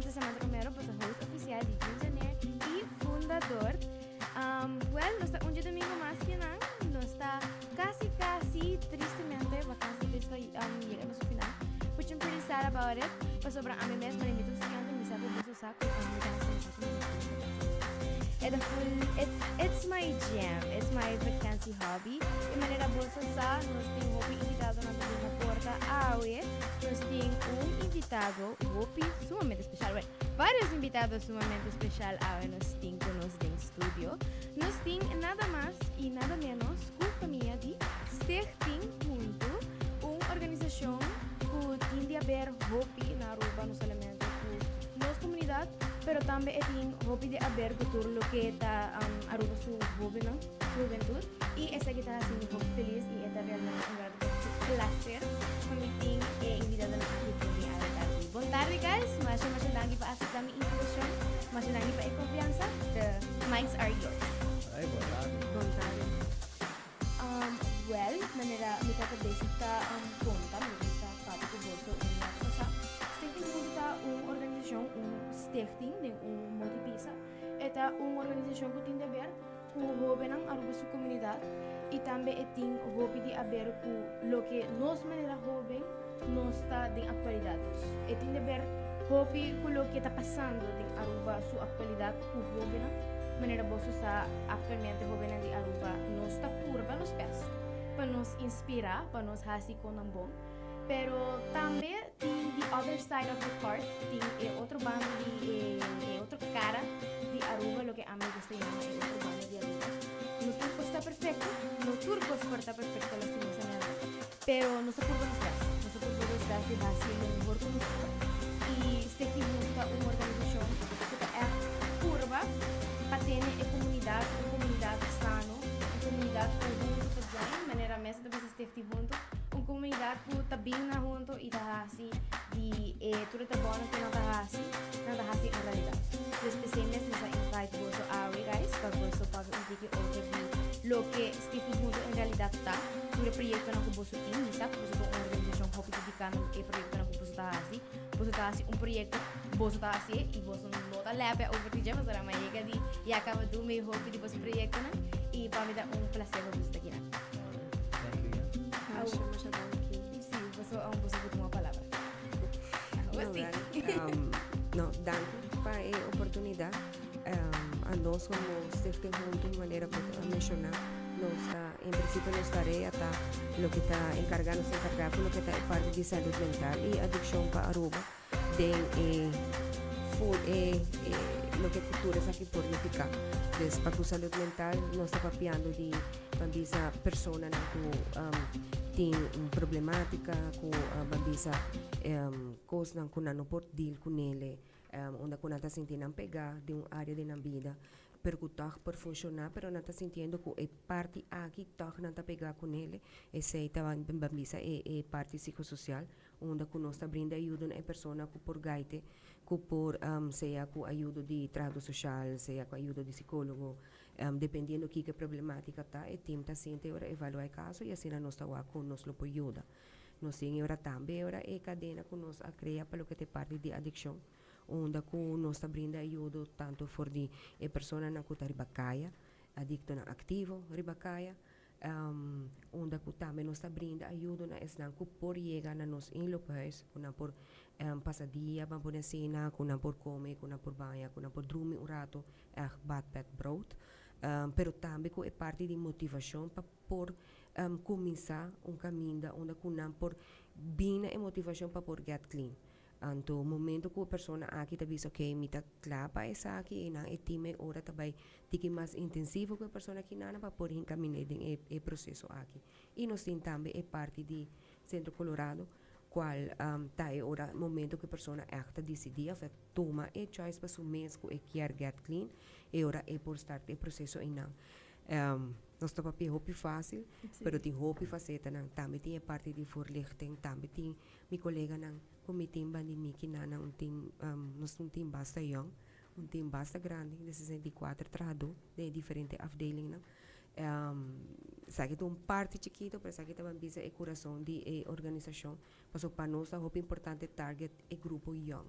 nombre es Samantha Romero, pues el host oficial de Engineer y fundador. No está un domingo más que nada, no está casi, tristemente, vacancia de esto llegando a su final. Which I'm pretty sad about it. Pues sobre a mí mesmo, me invito a estudiante, me sabe de su saco, it's my jam, it's my vacancy hobby. De manera bolsa sa, nos tengo un invitado na na porta awe, nos tengo un invitado, hopi, sumamente especial. Bueno, varios invitados sumamente especial awe nos tengo nos en estudio. Nos tengo nada más y nada menos que familia de Stichting Junto, una organización que tiende a ver hopi na Aruba, no solamente que nos comunidad, pero también tem hobby de haber todo lo que está Aruba su juventud y esa que está haciendo muy feliz y está realmente un gran placer permitir invitado a la tarde. Buenas tardes guys, masih lagi pa aceptar mi invitation, masih lagi pa confianza. The mics are yours. Ay, buenas Contare. Manera mi basic ta conta, mi sa papo ko bolso una cosa. Stichting Junta una organización, un stichting de un multipisa. Esta una organización que tiene a ver con jóvenes a su comunidad y también tiene hobby de ver con lo que nos manera joven no está de actualidad. Y tiene a ver hobby con lo que está pasando de Aruba su actualidad con jóvenes. Manera vos está actualmente jóvenes de Aruba no está curva los pies para nos inspirar, para nos hacer con un bon. Pero también tiene the other side of the card, tiene otro bando de otra cara de Aruba, lo que a mí gusta llamar otro bando de Aruba. No turco está perfecto, no turco está perfecto lastimosamente, pero no se curva los pies, no se curva los pies de hacer lo mejor con nosotros. Y Stichting Junta una organización que está curva para tener una comunidad sano, una comunidad con junto de manera mesmo de Stichting Junto, uma comunidade que está bem na junto e está assim de tudo está bom que não está assim em realidade. Especialmente nessa invite você a guys para você para um vídeo overview lo que Stichting Junto em realidade está, tudo projeto não que você tem, sabe? Você tem uma organização hobby dedicada ao projeto não que você está assim um projeto você está assim e você não está lá para overview mas era mais chega de e acaba do meio hobby de você projeto né e para me dar prazer para você aqui né. Masyadong thank you. Sim, você é busca de uma palavra. No, danke para a oportunidade. A nós como Stichting Junto, de maneira para mencionar, em princípio nossa tarefa está o que está encargando se encargar com o que está parte de saúde mental e adicção para Aruba, de lo que culturas aqui por ficar. Para a saúde mental, nós está papiando de essa pessoa que tem uma problemática com essa coisa que não pode deal com ele, onde que não está sentindo pegar de uma área da vida, percutar por funcionar, mas não está sentindo que é parte aqui não está pegar com ele, essa é parte psicossocial, onde que nós está brindando ajuda a pessoa que por gaite, que por seja com ajuda de trabalho social, seja com ajuda de psicólogo, dependendo de que problemática está, o time está sempre a evaluar o caso e assim nós estamos com nós lo ajuda. Nós temos também a cadena que nós cria para o que é parte de adicção, onde que nós está brindando ajuda tanto por de pessoa que está ribacaia, adicto na ativo ribacaia, onde que também nós está brindando ajuda na esnan que por chegar na nós em locais, que não por passadia, para poder cena, que não por comer, que não por banho, que não por dormir rato, bad pet brood. Pero também é parte de motivação para por começar caminho onde não por bem a motivação para por get clean. Anto momento que a pessoa aqui está dizendo ok, me está clapa essa aqui e não é time ora também tique mais intensivo que a pessoa aqui não para por encaminhar o processo aqui. E nós temos também é parte de Centro Colorado qual tá é ora momento que a pessoa está decidir toma a choice para o mês que quer get clean e ora é por start o processo e não. Nós estamos a roupa fácil, mas tem roupa faceta não. Também tem a parte de voorlichting, também tem meu colega não, como tem bandimiki não tem nós não tem basta young, tem basta grande, de 64 trado de diferentes afdelingen. Sabe que parte chiquito, mas sabe que também bisa o coração de organização, mas para nós é muito importante target o grupo young.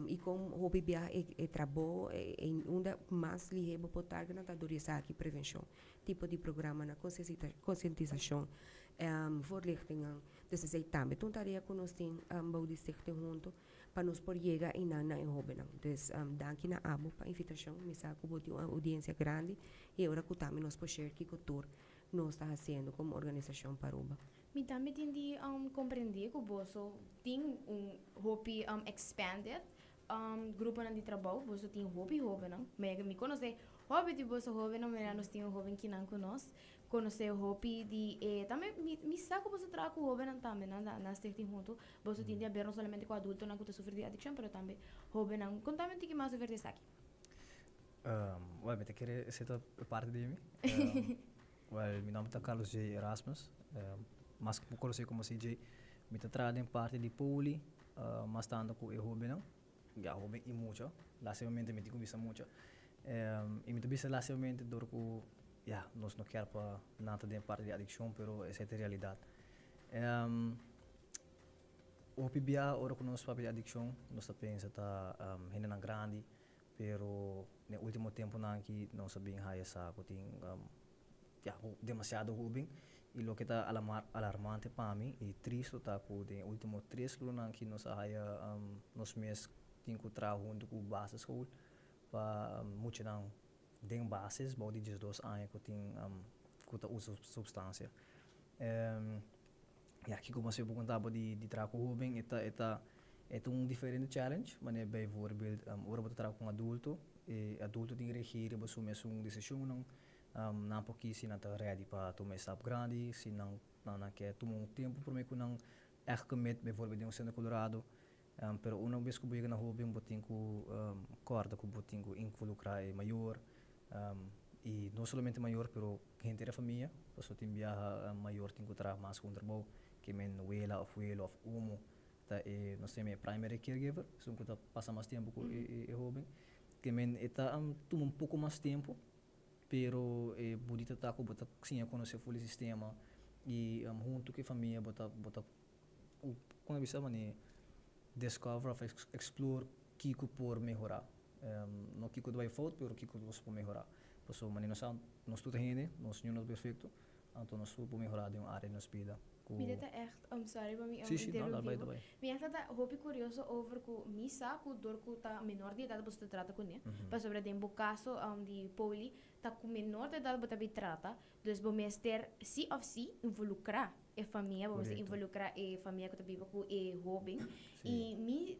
E como hobby bia e trabalho em onde mais ligeiro por tarde na tadoria aqui prevenção tipo de programa na conscientização voorlichting dus é também então tarefa que nós tem bau de secte junto para nos por chegar e na hobby não dus danke na abo para invitação me saco botar uma audiência grande e agora que também nós por share que cultura nós está fazendo como organização Paruba. Mi também tendi compreender que o bolso tem hobby expanded grupo de trabalho, bolso tem hobby não, mas me conhece hobby de bolso hobby não, mas nós tem hobby que não conosco, conhecer hobby de também me saco bolso trago com hobby não também na stichting junto, bolso tem a ver não somente com adulto não que está sofrendo de addiction, mas também hobby não, contamente que mais sofrer desse aqui. Well, met querer zitten parte de mim. Well, meu nome é Carlos J. Erasmus. Mas conheci como CJ. Me trabalho em parte de Poli, mas tanto com o hobby não. Já hobby e muito. Lastimamente me digo isso muito. E me digo lastimamente dor que nós não quer para nada de parte de adicção, pero essa é a realidade. O PBA ora que nós para de adicção, nós pensa tá ainda não grande, pero no último tempo não que nós sabemos há essa que tem demasiado hobby. E lo que está alarmante para mim e triste está que no último 3 anos que nós nos meses temos que trabalhar junto com base school para muito não tem bases, body de 2 anos que tem que usa substância. Aqui como se eu perguntar de trabalhar com jovem, é diferente challenge, mas bijvoorbeeld ora você trabalha com adulto, e adulto tem que reagir para assumir uma decisão não porque se não está ready para tomar step grande, se não quer tomar tempo para mim que não é commit, bijvoorbeeld em Centro Colorado, pero uma vez que eu chego na hobby, eu tenho que corda que eu tenho que involucrar maior, e não somente maior, pero gente da família, porque tem viaja maior tenho que trabalhar mais com o trabalho, que men abuela of umo, tá nós temos primary caregiver, so que passa mais tempo com o hobby, que men está toma um pouco mais tempo, pero bonita tá com bota sim conhecer o sistema e junto com a família bota como é que chama discover explore que por melhorar não que vai fault pero que nós por melhorar por isso nós tudo ainda nós não é perfeito então nós por melhorar de uma área na vida. Mira, tá echt, sorry, maar mi interrompivo. Mi echt tá hobby curioso over ku misa ku dor ku tá menor de idade você trata com né. Para sobre tempo caso de poli tá com menor de idade você bi trata, dus bo mester si of si involucrar a família, bo involucrar a família que tá viva ku hobby. E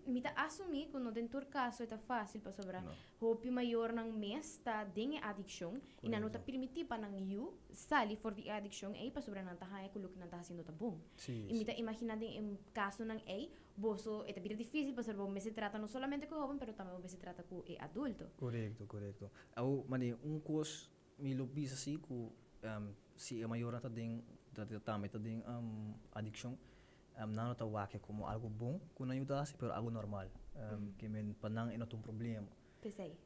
mi tá assumir que no dentro caso tá fácil para sobre hobby maior nang mes tá dengue addiction e não tá permitir para nang you sali for the addiction e para sobre nang tá haya ku look nang tá haciendo bom. E me está imaginando em caso ng boso é bem difícil para saber como se trata não somente com o jovem, pero também como se trata com o adulto. Correto. Mani coisa me lo bisa assim que se a maior tá tem addiction, não tá waque como algo bom que não ajuda, pero algo normal. Que men panang é um problema. Pensei.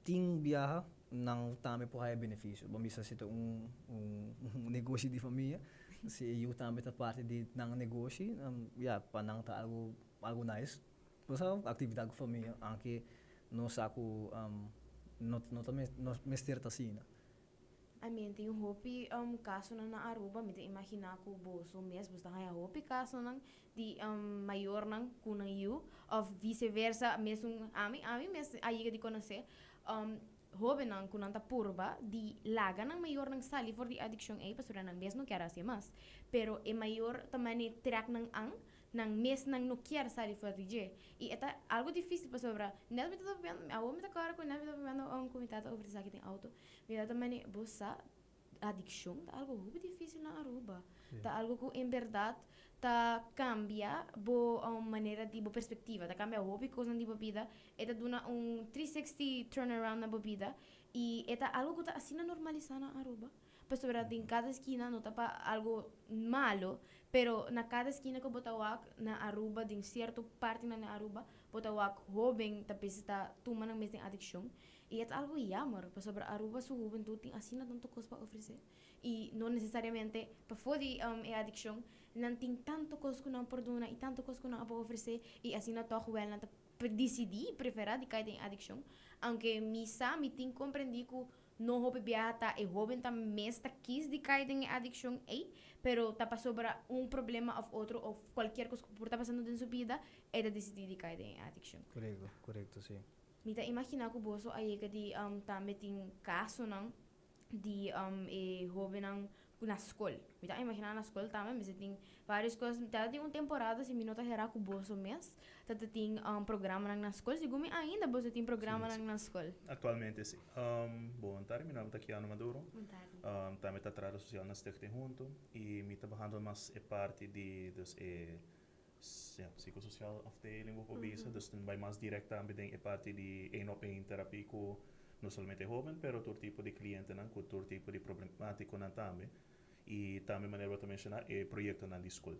Ting biyaha nang também por aí benefício. Bom, isso é negócio de família. Se eu também tá parte de nang negócio, para nang tá algo nice. Você atividade com família, anche não saco não também não mestre tá assim. I mean, tem hobby caso na Aruba, me imaginar ko boso mes basta kaya hobby caso nang di maior nang kunang you of vice-versa mesung ami mes aí di conhecer hobby nang kunang ta purba di laga nang maior nang sali for the addiction pasura nang mes no quer hacer mas pero e maior tamani track nang mes nang no quer sali for the e eta algo difícil para sobra net me tá vendo a me tá cara com net me tá vendo comitado over isso aqui tem auto me dá também bossa addiction tá algo muito difícil na Aruba tá algo que em verdade tá cambia bo maneira de bo perspectiva tá cambia hobby coisa de bebida eta duna 360 turnaround na bebida e eta algo que tá assim normalizar na Aruba pues sobre en cada esquina no tapa algo malo, pero na cada esquina que botawak na Aruba, din cierto parte na Aruba, botawak joven tapos está tuma ng mesmo addiction. E é algo jammer, pues sobre Aruba su juventud tem assim na tanto coisa para oferecer. E não necessariamente para fodi addiction, não tem tanto coisa que não perdona e tanto coisa que não para oferecer e assim na toch wel na decidir preferar de cair em addiction, aunque misa me tem compreendi que no hope biata e joven tam mesta quis de cair em addiction pero tá sobre problema of outro ou qualquer coisa que por tá passando em sua vida é de decidir de cair em addiction. Correcto, sim. Mita imagina ko boso ay di também tem caso não de joven na escola. Mita imagina na escola também, mas tem várias coisas. Tá tem temporada se minota gerar com boso mês. Tá tem programa na escola. Se gumi ainda boso tem programa na escola. Atualmente sim. Bom, terminamos aqui ano maduro. Também tá trabalho social na Stichting junto e me tá behandel mas é parte dos psychosocial afdeling op bezig. Dus dan bij mas direct aanbieding é parte de 1-op-1 terapie com não somente jovem, pero todo tipo de cliente com todo tipo de problemático também. E também maneira para mencionar é projeto na escola.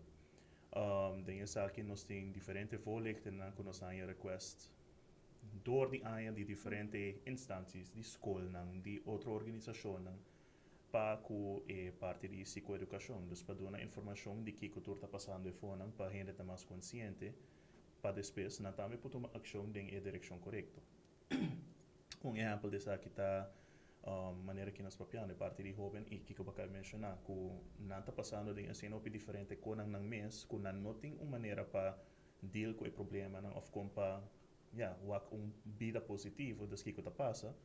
Den is aqui nós tem diferentes voorlichten que nós temos request door die aan die diferentes instanties, die escola, die outra organização para que parte de psicoeducação, dus para dar informação de que cultura está passando e fora, para a gente estar mais consciente, para depois na também pode tomar ação em direção correta. Exemplo desse aqui está maneira que nós papiamos parte de jovem e que eu acabei de mencionar que não está passando de assim op diferente com nang mês que não tem uma maneira para deal com o problema não of com para vida positiva das que está passa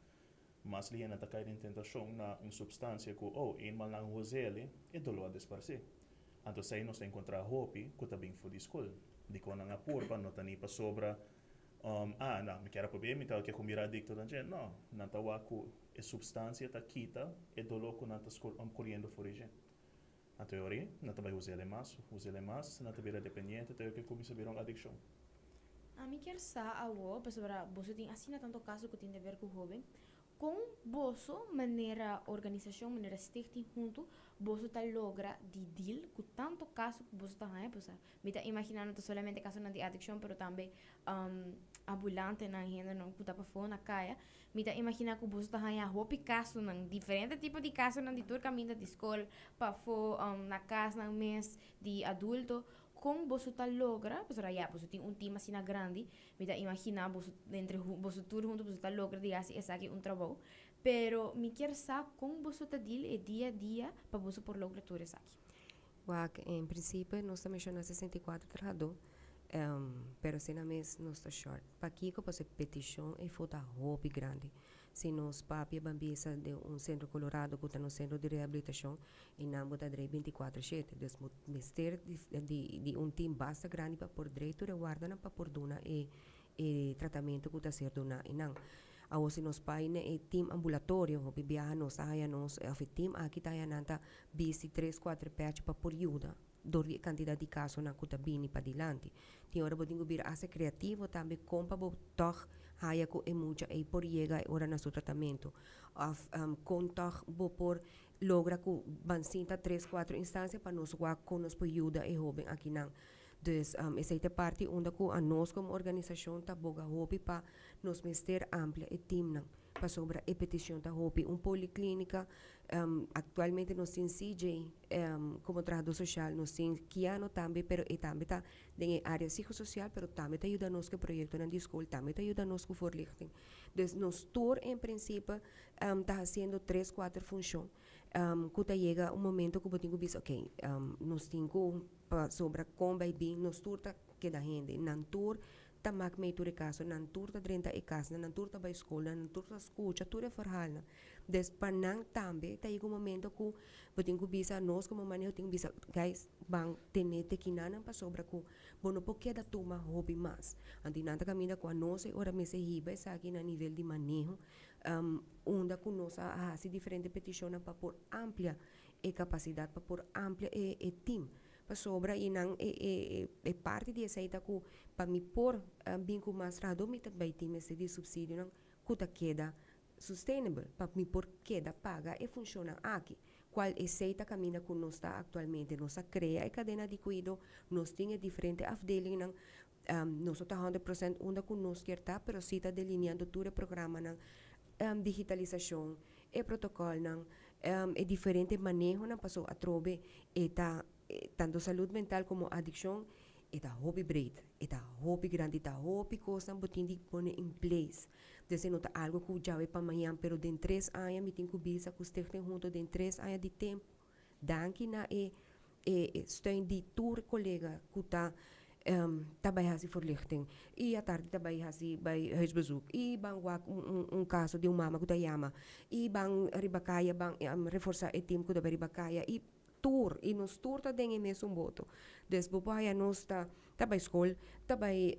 mas liana está caindo em tentação na substância que mal não rosele é dolor a disparcer então se nós encontrar hope que está bem for de escola de quando não apur para não tani para sobra não me quero problema então que comer adicto da gente não tá waku é substância tá quita é dolor que não tá correndo fora gente a teoria não tá vai usar mais não tá vira dependente até que começa a virar uma addiction a mim quer sa awo para sobre boso tem assim na tanto caso que tem a ver com jovem com boso maneira organização maneira stichting junto boso tá logra de deal com tanto caso que boso tá ganha pois me tá imaginando não somente caso na de addiction pero também ambulante na gente não puta para fora na caia me tá imaginar que boso tá ganha hopi caso não diferente tipo de caso não de tur caminho de escola para fora na casa na mês de adulto com boso tá logra pois boso tem time assim na grande me tá imaginar boso entre boso tur junto boso tá logra de assim essa aqui trabalho pero me quer sa com boso tá deal é dia a dia para boso por logra tudo isso aqui. Em princípio, nós também chamamos 64 trabalhadores, pero se na mês nós está short. Para aqui, que você petição e falta roupa grande. Se nós papia bambisa de centro colorado que está no centro de reabilitação e não botar 24/7, dus mister de time basta grande para por direito de guarda para por dona e tratamento que está ser dona e não. Aos nos pai ne team ambulatório o bibiaha nos aya nos of team aqui tá nanta bisi 3-4 patch para por ajuda dori quantidade de caso na kutabini para dilante tem hora bodingo bir ase criativo também compa bo toch haya ko e mucha e por llega ora na seu tratamento of contact bo por logra ko bansinta 3-4 instância para nos wa com nos por ajuda e jovem aqui não. Dus essa é parte onde a nós como organização tá boga hopi para nos mister amplia e team não para sobre a petição da hopi policlínica atualmente nós tem CJ como trabalhador social nós tem Kiano também pero e também tá em área psicossocial pero também tá ajuda nos que projeto na escola também tá ajuda nos com voorlichting dus nos tour em princípio tá fazendo 3-4 funções quando chega momento que botinho bis ok nós temos sobre como vai bem nos tour tá que da gente nan tour tá mak meio de caso nan tour tá 30 e casa nan tour tá vai escola nan tour tá escuta tudo é forral des panang também tá chega momento que botinho bisa nós como manejo tem bisa guys bang tenete que nana para sobre que bono porque da toma hobby mais andinanta caminha com a nossa ora me se riba essa aqui na nível de manejo onde que nós se diferente petição para por amplia e capacidade para por amplia e team para sobra e não é parte de essa ida que para me por bem com mais rado me também tem esse de subsídio não que queda sustainable para me por queda paga e funciona aqui qual receita caminha que nós está atualmente. Nós cria a cadena de cuidado, nós temos diferentes afdelingen, nós está 100% onde que nós quer estar, pero se está delineando todo o programa ng digitalização, e protocolo ng e diferente manejo na paso a trobe eta tanto saúde mental como adicção eta hobby breed, eta hobby grande, eta hobby coisa botin di pone in place. Desse nota algo que já é para amanhã, pero den 3 anos me tem que bisa que ste junto den 3 anos de tempo. Danke na steun die tour collega que tabay hasi verlichting. E à tarde tabay hasi bij huisbezoek. E bang wak caso de mama que yama. E bang ribakaya bang reforçar o time que da ribakaya. E tour, e nos tour ta dengue mesmo boto. Des bopaya nos tabay school, tabay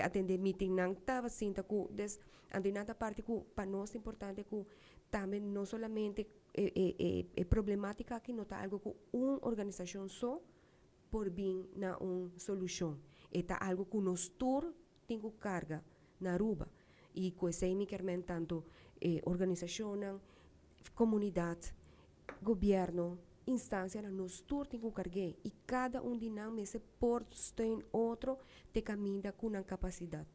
atender meeting nang taba sinta ku des andinata parte ku pa nos importante ku também não solamente problemática que nota algo com organização só por bem na solução. Eta algo que nós todos temos carga na ruba. E com esse me tanto organização, comunidade, governo, instância, nós todos temos carga. E cada de nós se porta steun outro te caminha com uma capacidade.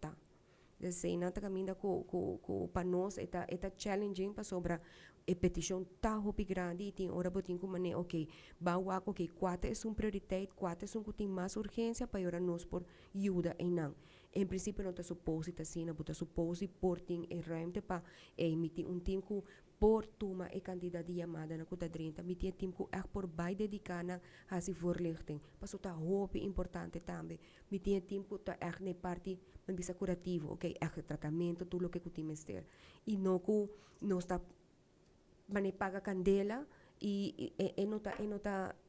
Desse nata caminha com para nós eta challenging para sobre a petição tá hopi grande e tem ora botin como né ok bawa ok quatro é prioridade quatro é que tem mais urgência para ora nós por ajuda em não em princípio não tá suposto tá assim não tá suposto por tem ruimte para emitir time que por toma e candidato de chamada na kuta 30 emitir time que echt por bij dedicana a se voorlichting pas tá hopi importante também emitir time que tá echt ne parte man bisa curativo ok echt tratamento tudo o que o time ester e não que não está mane paga candela e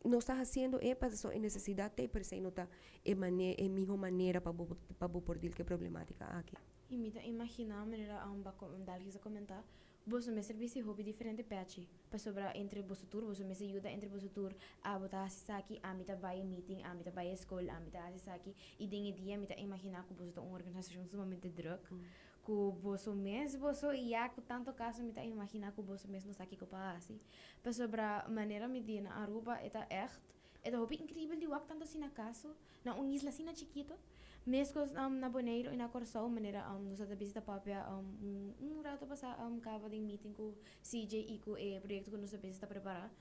não está fazendo para sua necessidade por isso não está é melhor maneira para poder que problemática aqui. E me tá imaginar maneira dar que comentar você me serviço hobby diferente patch para sobra entre você tour você me ajuda entre você tour a botar aqui a mita vai meeting a mita vai escola a mita aqui e dengue dia me tá imaginar que você tá uma organização sumamente druk que você mesmo você ia com tanto caso me tá imaginar que você mesmo está aqui com assim para sobra maneira me dia na Aruba é echt é hobby incrível de wak tanto assim na caso na isla assim na chiquito mesmo na Bonaire e na Corsão maneira nós até visita papia rato passa cava de meeting com CJ e com o projeto que nós visita preparar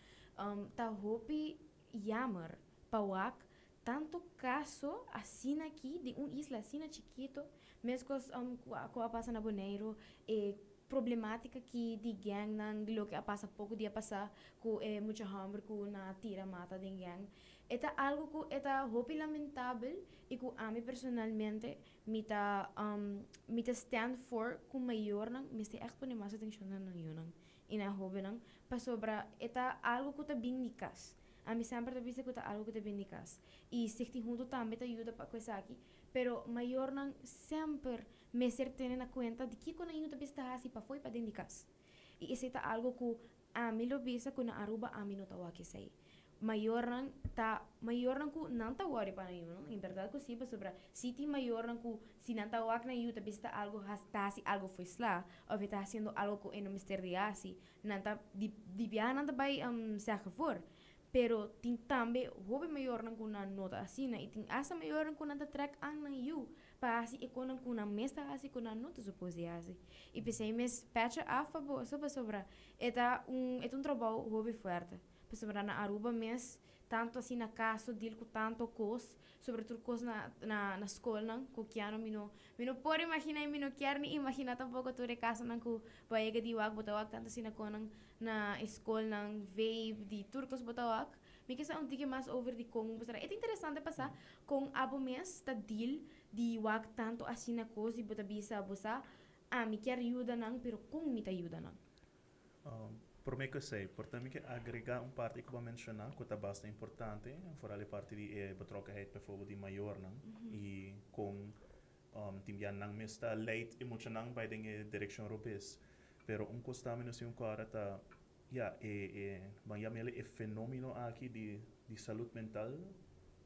tá hobby jammer para wak tanto caso assim aqui de isla assim na chiquito mesmo com a passa na Bonaire problemática que de gang nang lo que passa pouco dia passar com muita hambre com na tira mata de gang é algo que é hobby lamentável e que a mim personalmente me tá stand for com maior nang me está echt mais atenção na yun nang ina hobby nang para sobra é algo que tá bem nicas a mim sempre tá visto que tá algo que tá bem nicas e se te junto também te ajuda para coisa aqui pero maior nang sempre me certeza na conta de que quando eu está assim para foi para dentro de casa e esse é algo que a mim lo bisa que na Aruba a mim não tá o que sei maior nang ku não tá worry para eu em verdade que sim sobre se tem maior nang ku se não tá o que na eu está algo está assim algo foi lá ou está haciendo algo que no mister de assim não tá de viajar não tá vai se a favor pero tem também hobby maior nang ku na nota assim e tem asa maior nang ku na track ang nang you para assim e quando ku na mesa assim ku na nota supose assim e pensei mes patch a favor sobre é trabalho hobby forte sobre na Aruba mes tanto assim na casa dele com tanto cos sobretudo cos na escola não que ano mino pode imaginar mino quer nem imaginar tampouco toda casa não que vai de wag botawag tanto assim na escola não veio de turcos botawag me que sa unti mais over de como é interessante passar com abo mes ta deal de wag tanto assim na cos e botabisa bosa me quer ajuda não pero com me ta ajuda não por me que sei, portanto que agregar parte que vou mencionar que é bastante importante, fora a parte de betrokkenheid bijvoorbeeld die maior não e com timbian nang mesta late e muito nang by dinge direction robes pero costa menos cara tá banham ele fenomeno aqui de saúde mental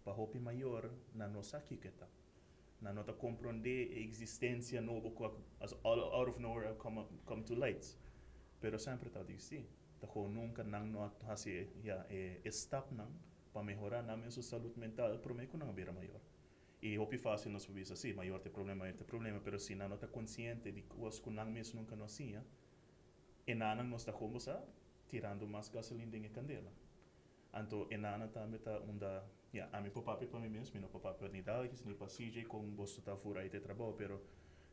para hopi maior na nossa aqui que tá na nota compreender a existência novo as all out of nowhere come to light pero sempre tá disso Tajo nunca nang no hasi ya stop nang para mejorar namin su salud mental, pero me kunang bira mayor. E hopi fácil nos subir assim, maior te problema, pero se não está consciente de coisas que não mesmo nunca nos tinha, e não nos está como sa tirando mais gasolina em candela. Então, e não também está onda, ya, a mim papai para mim mesmo, não papai ni dalgis ni para CJ com você está fora aí de trabalho, pero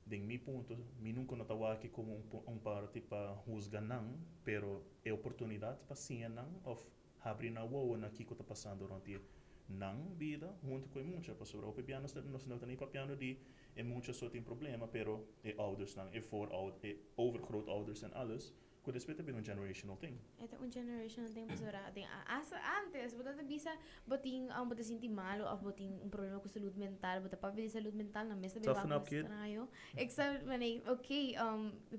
de mi ponto, mi nunca não estava aqui como parte para juzgar não, pero é oportunidade para sim não, of abrir na wall na que está passando durante não vida junto com muita pessoa o piano nós não tem piano de é muita só tem problema pero é ouders não é for é overgroot ouders en alles que respeito bem um generational thing. Ito un generational thing basura ating asa antes buta ta bisa boting buta sinti malo of boting un problema ko salud mental buta pa salud mental na mes Toughen beba up, kid. except manay okay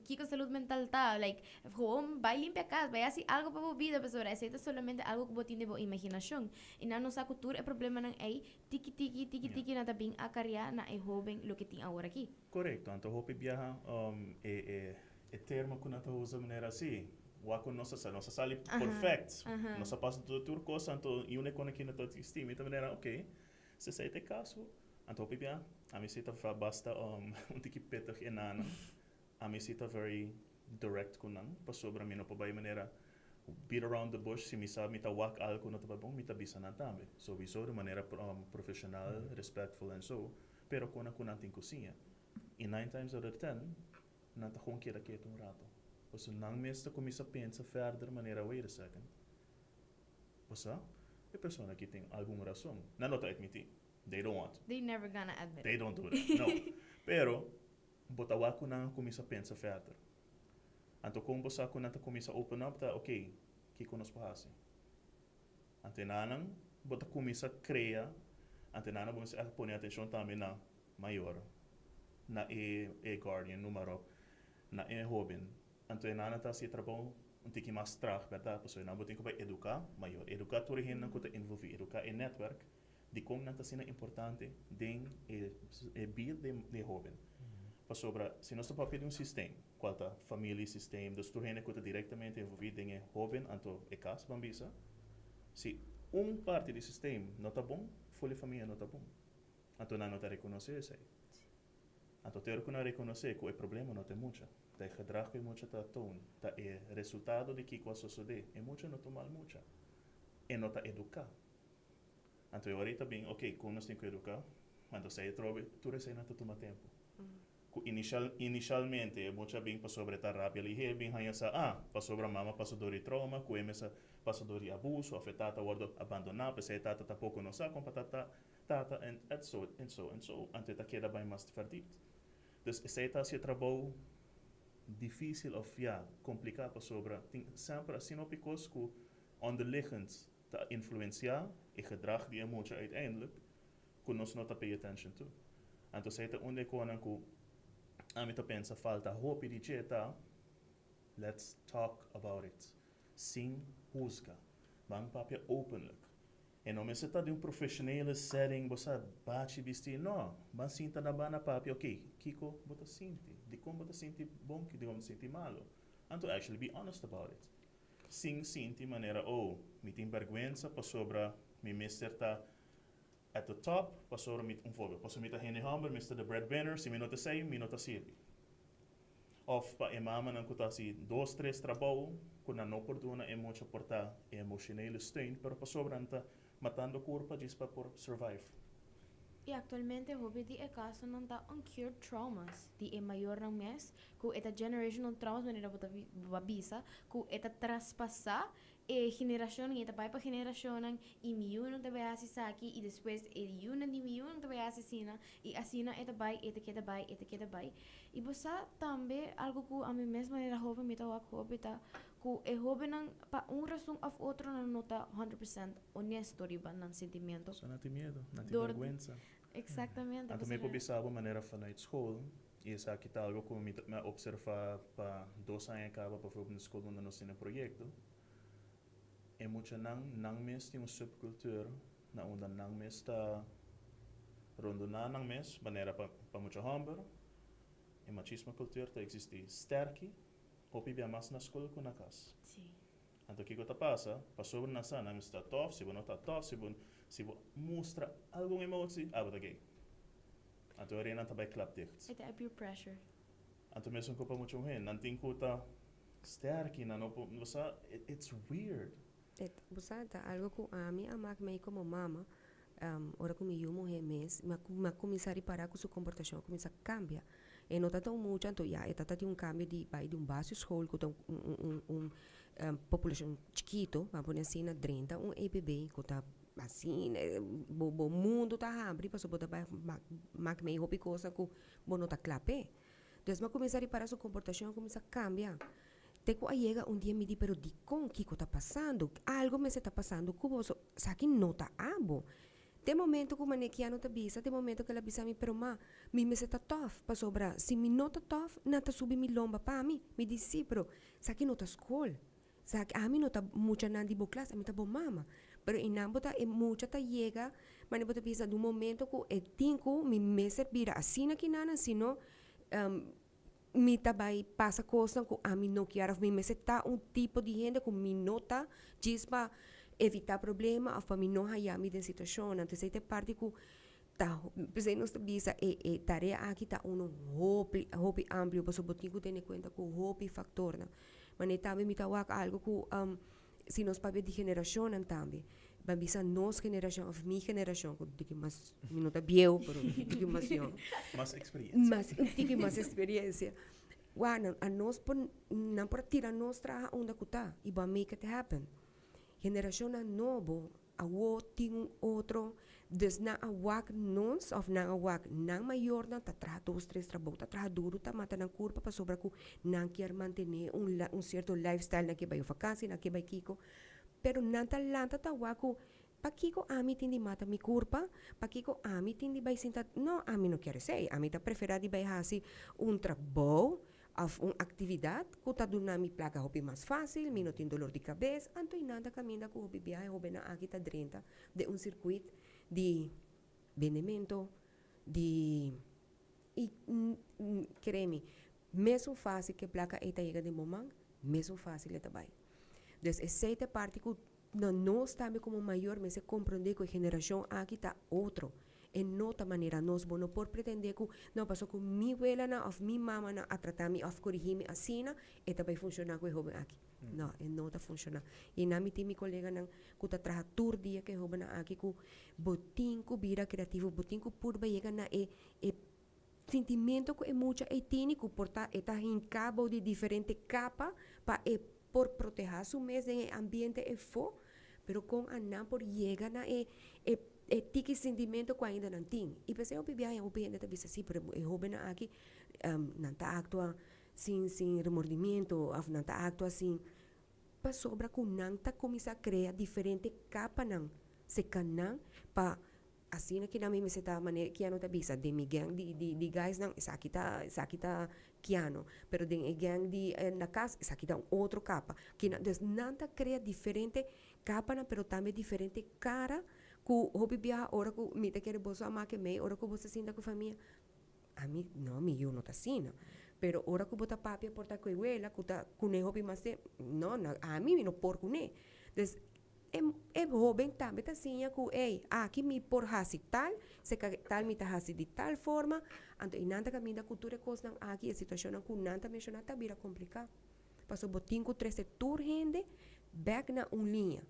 kiko salud mental ta like home vai limpia casa vai assim algo para vida basura ito solamente algo que botin de bo imaginación e na nossa cultura é problema ng ay tiki na tabing akarya na ay hobeng lo que ting agora aqui. Correto, então hope viaja é termo que nós usamos maneira assim wako nossa sali perfect nossa passa tudo coisa então e uma coisa que não está estima então maneira ok se sai te caso então hope viaja a mim se tá basta tiki peto enana a mim se tá very direct com não para sobre mim não para vai maneira beat around the bush se me sabe me tá walk algo não tá bom me tá bisa na também so we so de maneira profissional respectful and so pero com a tem cozinha e 9 times out of 10 não tá com que daqui um rato você não mesmo começa a pensar verder maneira wait a second você a pessoa que tem alguma razão não tá admitir they don't want They never gonna admit they don't do that no pero bota waku não começa a pensar verder então como você quando começa a open up tá ok que conosco passa antenanan bota começa a criar antenanan vamos a pôr atenção também na maior na guardian número na jovem antenanan tá se trabalho tique mais trabalho verdade pessoa não botem que vai educar maior educar tudo gente não que envolver educar em network de como não tá sendo importante den vida de jovem para sobre se nós estamos pedindo sistema qual tá família sistema dos tudo gente que está diretamente envolvido em jovem então é caso bambisa se parte do sistema não tá bom folha família não tá bom então não tá reconhecer isso aí então ter que reconhecer que o problema não tem muito tá gedrag que muito tá tão tá é resultado de que coisa sucede é muito não tomar muito e não tá educar então agora bem ok como nós temos que educar então se trobe tudo isso não tá tomar tempo inicialmente é muito bem para sobre tá rápido e bem hanya sa para sobre mama passou dor e trauma com essa passou dor e abuso afetata word abandonar para ser tata pouco não sabe como tata and so ante tá queda bem mais divertido dus esse tá se trabalho difícil of complicado para sobre tem sempre assim não picos que onderliggend tá influenciar e gedrag die emotie uiteindelijk que nós não tá pay attention to então se tá onde conan que a mim tá pensa falta hope de jeta let's talk about it sim juzga bang papia openlijk e não me se tá de profissional setting você bate vestir não mas sim tá na bana papia ok kiko bota sinti de como bota sinti bom que de como sinti malo and to actually be honest about it sim sinti maneira me tem vergonha para sobre me mister tá at the top, pastor mit voorbeeld. Pastor mit Henry Humber, Mr. the breadwinner, si minuto 6, minuto 7. Of pa mama nang kutasi 2-3 trabalho, kuna não oportuna é muito portar emocional steun, pero pastor branta matando corpo diz para por survive. E actualmente hobby di caso não tá uncured traumas di é maior ng mes ku eta generational traumas manera bota babisa ku eta traspassa generación eta pai pa generación ng imiun ng tabi asisaki e depois yun ng imiun ng tabi asisina e asina eta bai e bosa tambe algo ku a mim mesma manera hobby mi tawag hobby ta ku hobby ng pa razão of outro na nota 100% honesto riba ng sentimento So natin miedo, natin Dor- vergüenza. Exactamente. Anto may pobisabo manera fa night school, e sa kita algo como me observa pa 2 anos acaba pa foi na escola onde nós temos projeto. É muito nang mes tem subcultura na onde nang mes tá rondo nang mes maneira pa muito humber. E machismo cultura tá existe sterki, hopi bia mas na escola com na casa. Sim. Anto kiko ta pasa, pasó na sana, mi sta tof, si no ta tof, si mostra alguma emotie, abo ta gay. Anto arena ta bij klap dicht. Ito ay peer pressure. Anto meson ko pa mo chung hen, nanting ko ta sterki na no po, basta it's weird. Busata, algo que a mí ama me como mama, ora que me yumo he mes, ma começar a reparar com sua comportação, começa a cambiar. E não tá tão muito, então já, tá um cambio de vai de básico escola com população chiquito, vamos pôr assim na 30, EPB, que tá assim, o mundo tá abre, passou botar mak me hopi coisa que não tá clape. Então, mas começar a reparar sua comportação, começa a cambiar. Teco a llega un día me di, pero di con ¿qué está pasando? Algo me está pasando, cubo saki nota abo. De momento que manequia no te visa, de momento que la visa mi, pero mi me está tough, pa sobra. Si mi nota tough, nata subi mi lomba pa mi. Mi di sí, pero saki nota school. Saki a mi nota mucha nandi bo clase, a mi ta bo mama. Pero inambota e mucha ta llega, mane bota visa de un momento que e tinko mi me servira así na kinana, sino mi também passa coisa que a mim não quero, me está tipo de gente que me nota diz para evitar problema ou para me não hallar me de situação, então essa parte que tá, pensei nos bisa tarefa aqui tá hope amplo, para botar que ter em conta que hope factor, né? Mas também me tá algo que se nós para de geração também, bisa nos geração ou minha geração, que mais me nota biel, pero que mais young. Mas experiência. Mais experiência. Bueno, a nós não por tirar nós trabalho onde está e vai make it happen. Geração novo, a tem outro, des na a wak nós of na a wak na maior na tá trabalho 2, 3 trabalho, tá trabalho duro, tá mata na curva para sobra que não quer manter certo lifestyle na que vai vacancy, na que vai kiko. Pero nanta lanta ta waku pakiko ami tindi mata mi curpa, pakiko ami tindi bay sinta no ami no quero sei, ami ta prefera di bay hasi trabalho of atividade que tá dando mi placa hopi mais fácil, mi no tem dolor de cabeça, anto inanda caminha com hopi viaje hopi na aqui ta 30 de circuito de vendimento de creme, mesmo fácil que placa eta chega de momento, mesmo fácil eta bay. Dus essa parte que nós também como maior, mas se compreender que a geração aqui está outro. E nota maneira nós não por pretender que não passou com minha abuela na ou minha mama na a tratar me ou corrigir me assim na e também funcionar com o jovem aqui. Não, e não está funcionando. E na minha minha colega na que está trabalhando todo dia que o jovem aqui que botin que vira criativo, botin que por vai chegar na sentimento que é muito etnico, porta está em cabo de diferente capa para por proteger su mes en el ambiente pero con anam por llegar a tiki sentimiento que ainda não tem. E pensei, eu viajar, eu viajar, talvez assim, pero o jovem aqui não está actua sem remordimento, não está actua assim, para sobra que não está começar a criar diferente capa não, se canam para assim que na minha está maneira que não está bisa de mi gang de guys não essa aqui tá kiano pero de gang de na casa essa aqui tá outro capa que não tá cria diferente capa não pero também diferente cara que hobby viaja hora que me te quer bolso ama que me hora que você sinta com família a mim não me eu não tá assim não pero hora que bota papi porta com ela que tá com o hobby mas não a mim não por com né é jovem também tá assim que aqui me por hasi tal se tal me tá hasi de tal forma então e nada caminho da cultura coisa aqui a situação que nada mencionar tá vira complicado passou botinho com 13 tour gente back na linha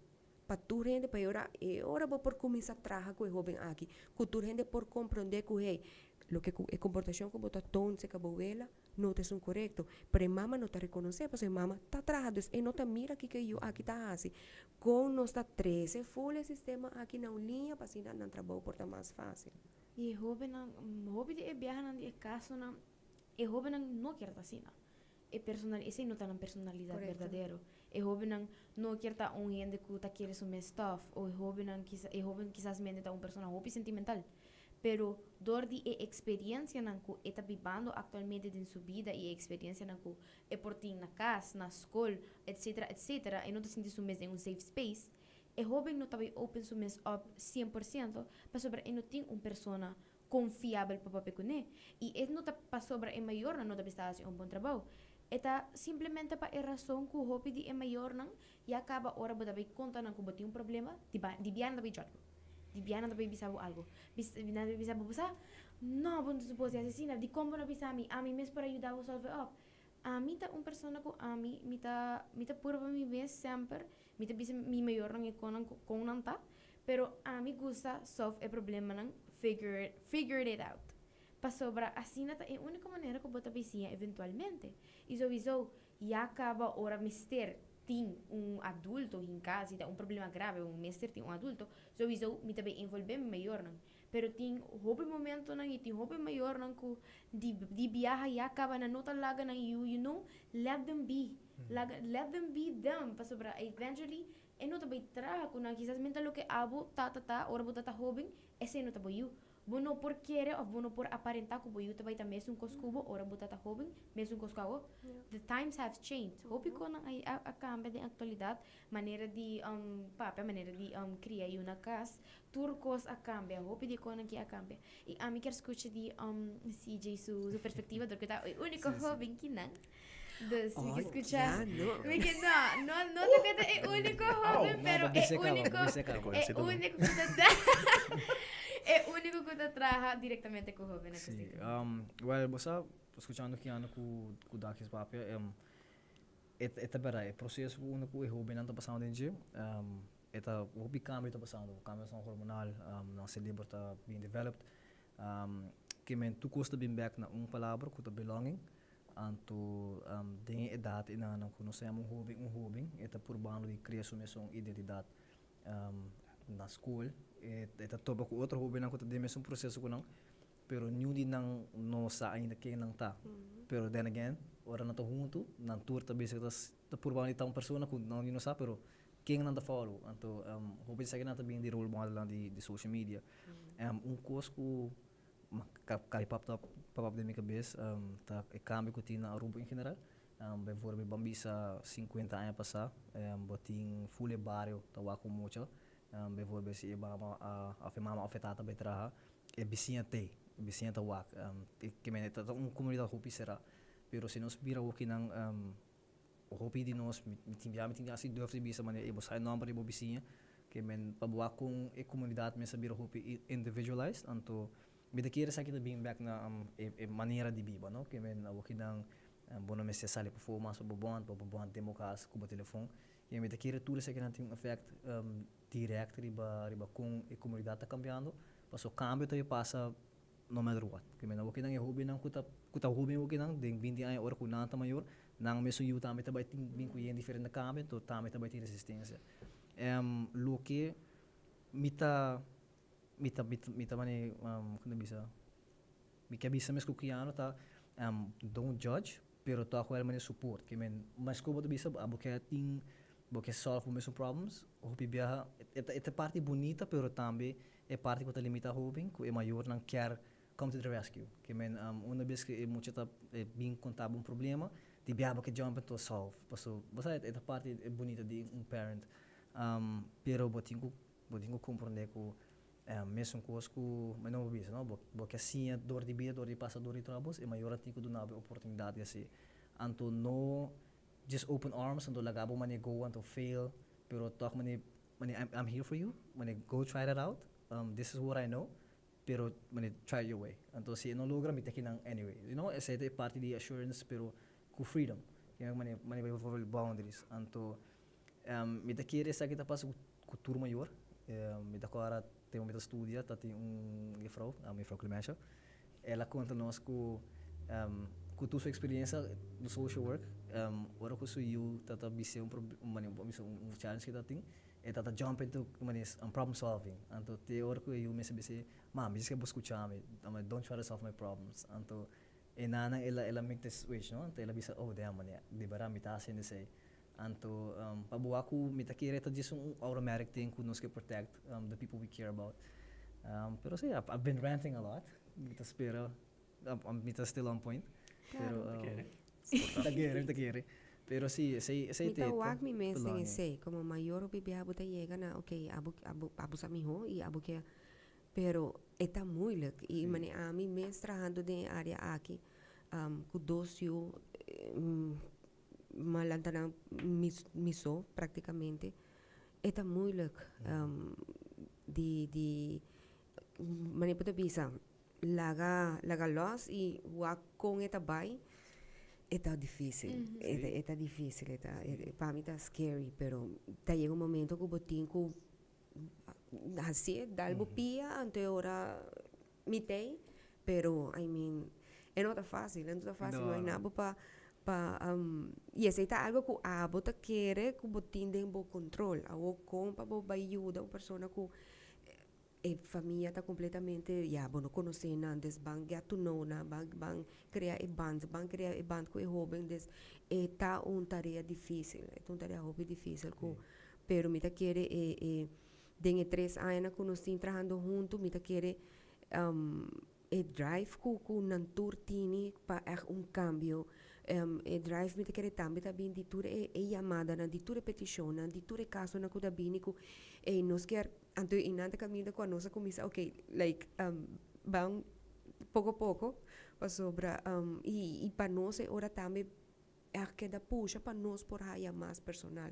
para tour gente para ora vou por começar a trabalhar com o jovem aqui cultura gente por compreender que lo que a comportação que bota tom se acabou ela não é correto, pero mama não está reconhecer, porque mama está trabalhando, e não está mira que eu aqui está assim, com nós está 13 full sistema aqui na linha, para assim não trabalho por mais fácil. E jovem de viajar de caso na, e jovem não quer estar assim, esse não está na personalidade verdadeira. E jovem não quer estar gente que está querendo sumir stuff, ou jovem quizás mente está persona hobby sentimental. Pero dor de experiência na que está vivendo atualmente em sua vida e experiência na que é por ti na casa, na escola, etc, e não está sentindo mesmo em safe space, é jovem não está bem open su mes up 100% para sobre e não tem uma persona confiável para papel com ele e não está para sobre é maior não está prestando um bom trabalho Eta simplesmente pa a razão que o hopi di é maior não e acaba hora bota vai conta não que botem um problema di biana da bicho di biana da bisa algo na bisa busa não bom tu pode assassina di como na bisa a mim mesmo para ajudar a solve up a mim tá persona com a mim me tá por mim vez sempre me tá bisa mi maior não é com não tá pero a mim gusta solve o problema não figure it out para sobra assim é a única maneira que bota vizinha eventualmente e sowieso e acaba hora mister tem adulto em casa e tem problema grave mister tem adulto sowieso me também envolver melhor não pero tem houve momento não e tem houve maior não que de viaja e acaba na nota laga não you know let them be let them be them para sobra eventually e não também traga com não quizás mental lo que abo ta hora bota ta joven esse não tá boiu Bono por querer ou bono por aparentar que o boiuta vai também um coscubo, ora bota tá jovem, mesmo coscubo. The times have changed. Hope que a cambia de atualidade, maneira de maneira de criar uma casa, turcos a cambia. Hope de quando que a cambia. E a mim quer escutar de CJ sua perspectiva, porque tá o único jovem que não. Dus ik escuchar. no. We can no te queda é único jovem, pero é único que é o único que trabalha diretamente com o jovem. Sim. Well, basta escuchando que ano com Dakis papel é bara é processo que o jovem não está passando dentro. É o câmbio está passando, o câmbio hormonal, não cérebro está being developed. Que men tu custa bem back na palavra que está belonging. Anto tem idade na não conhecemos um jovem, é por bando de criar sua identidade na escola. Eta toba com outro hobby não que tem mesmo processo com não, pero nenhum de não sa ainda quem não tá. Pero then again, ora não tá junto, não tour também se tá por banda de uma pessoa que não sabe, pero quem não tá follow, então hobby sa não tá bem de role model lá de social media. Coisa que cai pop de minha cabeça, tá é cambio que tinha na Aruba em geral. Bijvoorbeeld bambisa 50 anos passar, botin full barrio, tá lá com muito. Bijvoorbeeld se mama mama afetada bij traha e bichinha ta wak que men ta comunidade hopi será pero se nos vira o que não hopi de nós mitinha assim deve ser bisa maneira e você não para o bichinha que men pabuá com a comunidade men sabir hopi individualized anto me daqui era aqui também back na maneira de viver não que men o que não bono me se sale performance bobon democracia com o telefone e me daqui era tudo isso que não tem effect direct riba com a comunidade está cambiando, mas o cambio também passa no matter what. Que men o que não é hobby não kuta hobby o que não de 20 anos hora com nada maior, não mesmo eu também também tem bem com diferente cambio, então também tem resistência. Lo que mita mane como bisa me que bisa mesmo que ano tá don't judge, pero to ako mane support, que men mas como bisa abo que tem porque solve os mesmos problemas, o bibiaha é parte bonita, pero também é parte que limita a jovem, que é maior não quer come to the rescue. Que men uma vez que muito tá bem contável um problema, de biaba que jump to solve. Passo, você é parte bonita de parent. Pero botinho compreender que mesmo coisa que mas não bisa, não? Porque assim dor de vida, dor de passa, dor de trabalhos, é maior tipo do nave oportunidade assim. Anto no just open arms and lagabo man go and to fail pero talk man I'm here for you man go try that out this is what I know pero man try your way and si no logra mi taking anyway you know essa é parte de assurance pero com freedom que man vai boundaries anto mi takir essa que tá passa com turma maior mi da agora tem uma estudia tá tem gefrau a minha frau Clemencia ela conta nós com sua experiência do social work, ora que eu tata bise challenge que tem, é tata jump into problem solving. Então te ora que eu me bise, bis que busco chame, don't try to solve my problems. Então nana ela make the switch, no? Então ela bisa damn de bara mita assim de sei. Então pabuá ku mita kire ta just automatic thing que nos que protect the people we care about. Pero sei, I've been ranting a lot. Mita espera, mita still on point. Pero taguere pero sí te wag mi mesen ese como mayor bibia abu te llega na okay abu sa mijo y abu que pero está muy look y mane a mí me trabajando de área aqui com docio malantanang miso praticamente. Eta moeilijk. Die manipota bisa laga los y wak con eta bay. Eta difícil. Eta difícil. Para mí está scary, pero ta llega un momento que botín ku así dalbo pia ante ora mitei, pero I mean, não está fácil, não hay nada e esse é algo que a bota quer que botin den bo control, a o com para bo ajuda a pessoa que família está completamente não conhece antes, ban get to know na ban criar band com o jovem des tá tarefa difícil, tarefa hobby difícil que pero mita quer den 3 anos que nós trabalhando junto, mita quer drive ku nantur tini pa cambio drive mi te quer também diture chamada na diture petição na diture caso na kuda bini ku nos quer anto inante caminho com a nossa comissão like bang pouco pa sobra e para nós ora também que da puxa para nós por aí mais personal.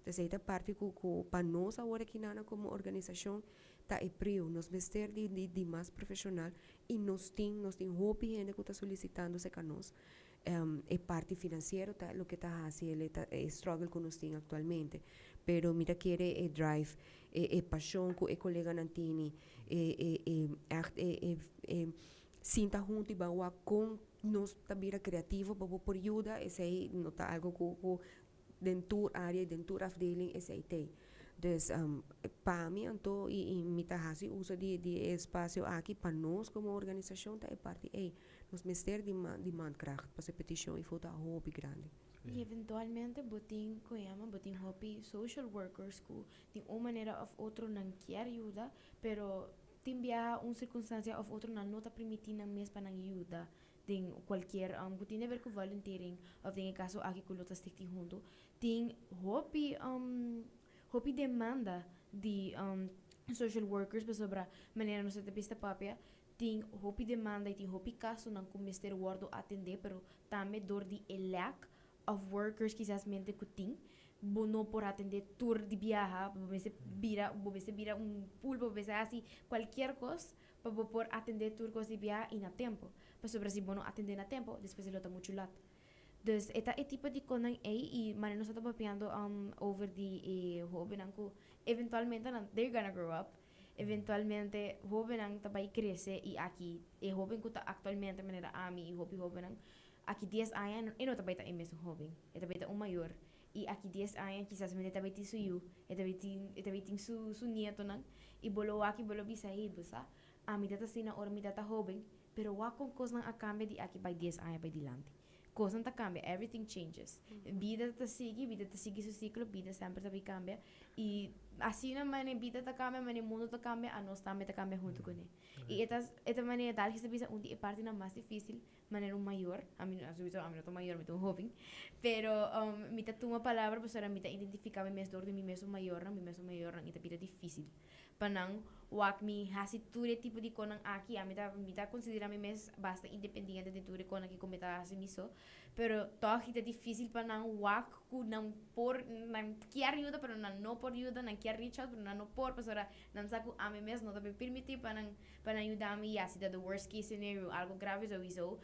Então esta parte que para nós agora que nana como organização tá prio nos vestir de mais profissional e nos tem hobby gente que está solicitando se canos parte financeira tá lo que está fazendo struggle que nós tem atualmente pero mira quiere drive paixão que colega nantini sinta junto e bawa com nos tabira criativo para por ajuda esse aí não tá algo que dentro área dentro afdeling esse aí tem. Dus para mim então e me tá hasi uso de espaço aqui para nós como organização tá é parte nos mister de mankracht para essa petição e falta hobby grande. E eventualmente botin hobby social workers que de uma maneira ou outra não quer ajuda, pero timbia uma circunstância ou outra não está permitindo mesmo para ajuda. Tem qualquer que tem a ver com volunteering ou tem caso aqui que luta stick junto tem hobby demanda de social workers para sobre maneira nossa pista papia tem hobby demanda e tem hobby caso não como mister wordo atender pero também dor de lack of workers quizás mente que tem bono por atender tour de viaja você vira pool você assim qualquer coisa para por atender tour coisa de viaja e na tempo para sobre si bono atender na tempo depois ele está muito lat. Dus esta tipo de coisa e mas nós estamos pensando over the jovem que eventualmente they're gonna grow up eventualmente jovem também cresce e aqui jovem que está atualmente maneira ami e jovem aqui 10 anos e não também está mesmo jovem e também está maior e aqui 10 anos quizás me também tem suyo e também tem su nieto não e bolo aqui bolo bisa busa a mi data sina or mi data jovem pero wa com coisa a cambio de aqui by 10 anos by dilante coisa não cambia, everything changes. Vida está sigue seu ciclo, vida sempre também cambia. E assim na maneira vida está cambia, mas o mundo está cambia, a nós também está cambia junto com ele. E esta maneira tal que se pensa onde é parte na mais difícil, maneira maior, a mim não estou maior, me estou jovem, pero me tá uma palavra para me tá identificar me dor de mim mesmo maior, e tá vida difícil. Panang wak mi hasi ture tipo de conan aqui a me tá considera me mes basta independente de ture conan que como tá hasi miso pero toch é difícil panang wak ku não por não quer ajuda pero não por ajuda não quer reach out pero não por pasora não saco a me mes não tá permitir panang ajudar me assim the worst case scenario algo grave so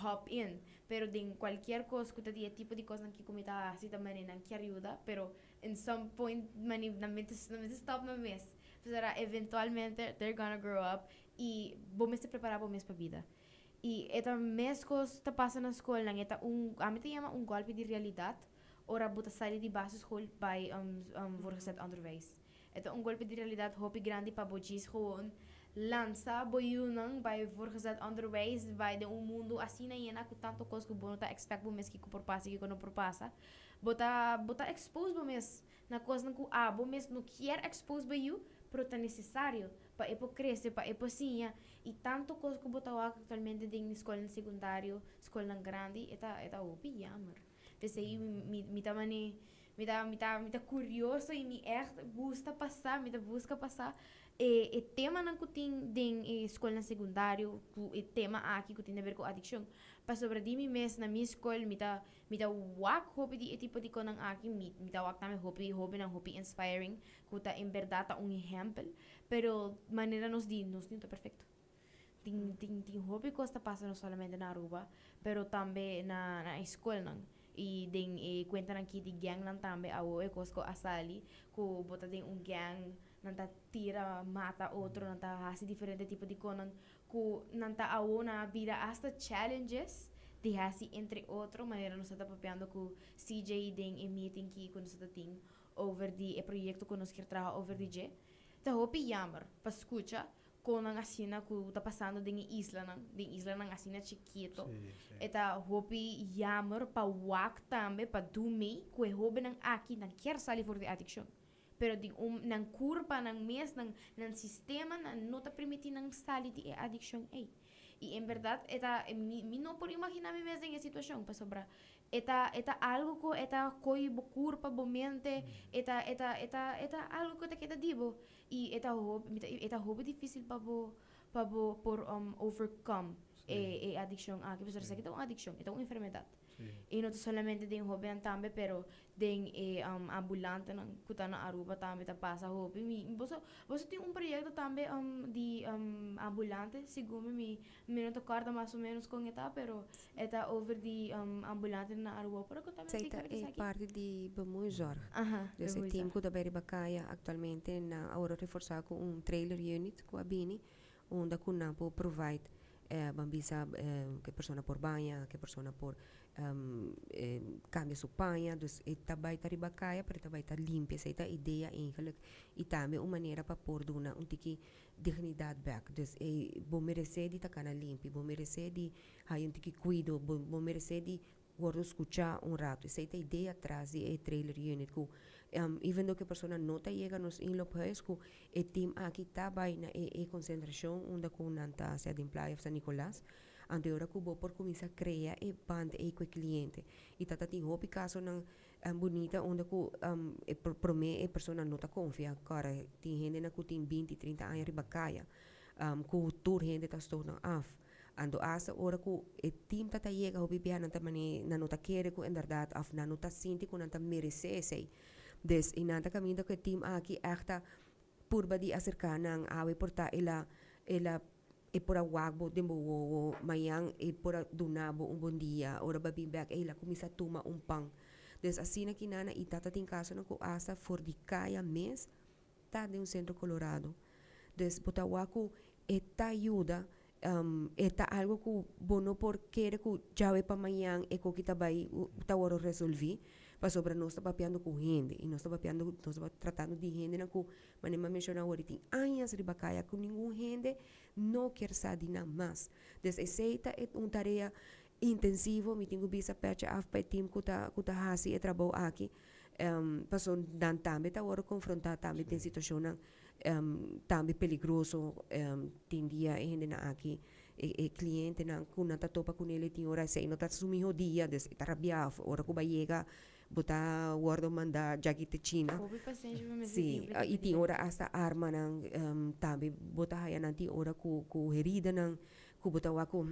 hop in pero de qualquer coisa que tá de tipo de coisa que como tá hasi também não quer ajuda pero in some point mani na mente stop na mes eventualmente they're gonna grow up e vamos se preparar para a vida e esta mescos está passando na escola não eta a mim te chama golpe de realidade ora bota sair de basisschool by voorgezet onderwijs eta golpe de realidade hobby grande para botjes gewoon lança boiunang by voorgezet onderwijs by de mundo assim na yena com tanto coisa que bom tá expect bom mes que por passa que não por passa bota expose bom mes na coisa que bom mes não quer expose by you pero tá necessário para crescer, para sinha e tanto coisa que botar atualmente em escola secundário, escola grande, eta opi jammer. Dus aí me tá curioso e me busca passar e tema nang kuting ding escola secundário, e tema aqui que tem a ver com adicção. Para sobre di mi mes na mi escola, mita wak hopi di tipo di konang aqui, mita wak nami hopi nang hopi inspiring, kuta em verdade um exemplo, pero maneira nos não tá perfeito. Ting hopi costa passa não somente na Aruba, pero também na escola nang. E ding kwenta nang kiti gang lang tambe awo e kosko asali ko bota ding gang nanta tira mata outro nanta hasi diferente tipo de conan ku nanta awo na vida hasta challenges de hasi entre outro maneira nos está papiando ku CJ ding meeting ki kun sa ting over di proyecto kun nos quer trabalhar over di je ta hopi jammer pa escucha con ang asina ku ta passando ding isla nang asina chiquito eta hopi jammer pa wak tambe pa dumi ku hobi nang aki nang quer sali for the addiction pero di nang curva nang mes nang sistema não tá permitindo nang sali di addiction e em verdade eta mi não por imaginar me mesmo em situação para sobra eta algo ko eta koi bo curva bo mente eta algo ko ta kita dibo e eta hobi difícil pa bo por overcome addiction aqui pessoal isso aqui é uma addiction é uma enfermidade e não solamente de hobby tambe pero de ambulante nang kuta na Aruba tambe ta passa hobby você tem projeto tambe de ambulante segundo me não tocar mais ou menos com eta pero eta over de ambulante na Aruba pero que também Seita é parte de Bemoezorg. Desse team que da Bacaia atualmente na agora reforçar com trailer unit com a Bini onde com napo provide bambisa que persona por banha que persona por cambia sua banha dus itabai taribakaya para itabai tar limpia essa ideia eigenlijk e também uma maneira para pôr duna tiki dignidade back dus bom merecer de takana limpi bom merecer de hay tiki cuido bom merecer de guardo escuchar rato essa ideia atrás de trailer unit ku even though que persona nota chega nos inloophuis ku team aqui tabay na concentração onde com nanta se adimplaya San Nicolás ante ora kubo por começar a criar band com o cliente e tata tem hopi caso nang bonita onde ku por me persona nota confia cara tem gente na ku tem 20 30 anos ribakaya ku tur gente tá estou na af ando asa ora ku team tata chega hopi biya nanta mani na nota querer ku en verdade af na nota sinti ku nanta merece sei des inanta caminho que team aqui echt purba di acercar nang awe porta ela e por awagbo dembo wo mayang e por dunabo bom dia ora babi back ela começa toma pang des assim na kinana e tata tem caso na ko asa for di kaya mes tá de centro colorado des botawaku eta ajuda eta algo que bono por querer que já para amanhã e que kita vai tawaro resolver para sobre nós está papiando com gente e nós está papiando nós está tratando de gente na que manema menciona agora tem anos de bacaya com nenhum gente não quer saber nada mais deseceita é uma tarefa intensiva me tenho bisa percha af para time que tá hasi e trabalho aqui passou dan também tá agora confrontar também tem situação também perigoso tem dia gente na aqui e cliente na kuna ta topa kun ele tem hora sei não tá sumiho dia des tarabia ora ko ba chega botar guardo manda jaquete china sim e tem hora hasta arma nang também botar haya nanti ora ku herida nang ku botar wa ku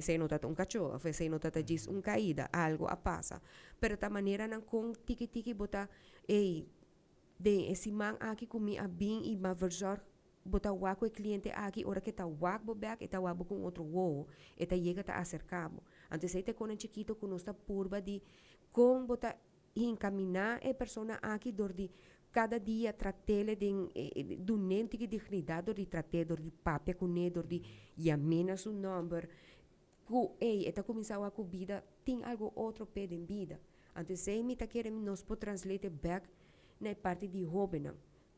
sei não tá cachorro sei não tá diz caída algo a passa pero ta maneira nang com tiki botar de esse man aqui comi a bem e ma verzorg bota wako o cliente aqui ora que tá wako back eta wako com outro wo eta chega tá acercado antes aí te com chiquito com nossa purba de com bota encaminhar a persona aqui dor de cada dia tratele de do nente que dignidade de tratar dor de papel com ne dor de yamena su number ku eta começar a vida tem algo outro pé de vida antes aí me tá querendo nos po translate back na parte de hobby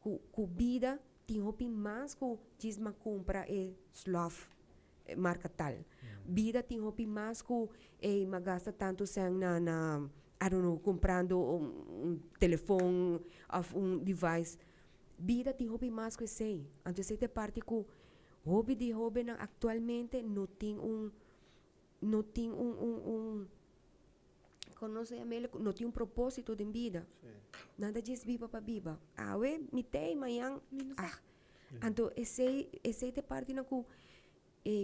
ku vida tem hopi mais que diz ma compra slof marca tal vida tem hopi mais que ma gasta tanto sem na I don't know comprando telefone ou device vida tem hopi mais que sei antes essa parte que hobby de hobby na actualmente não tem não tem propósito de vida nada diz viva para viva awe mitei mayang Anto, esse te parte na ku,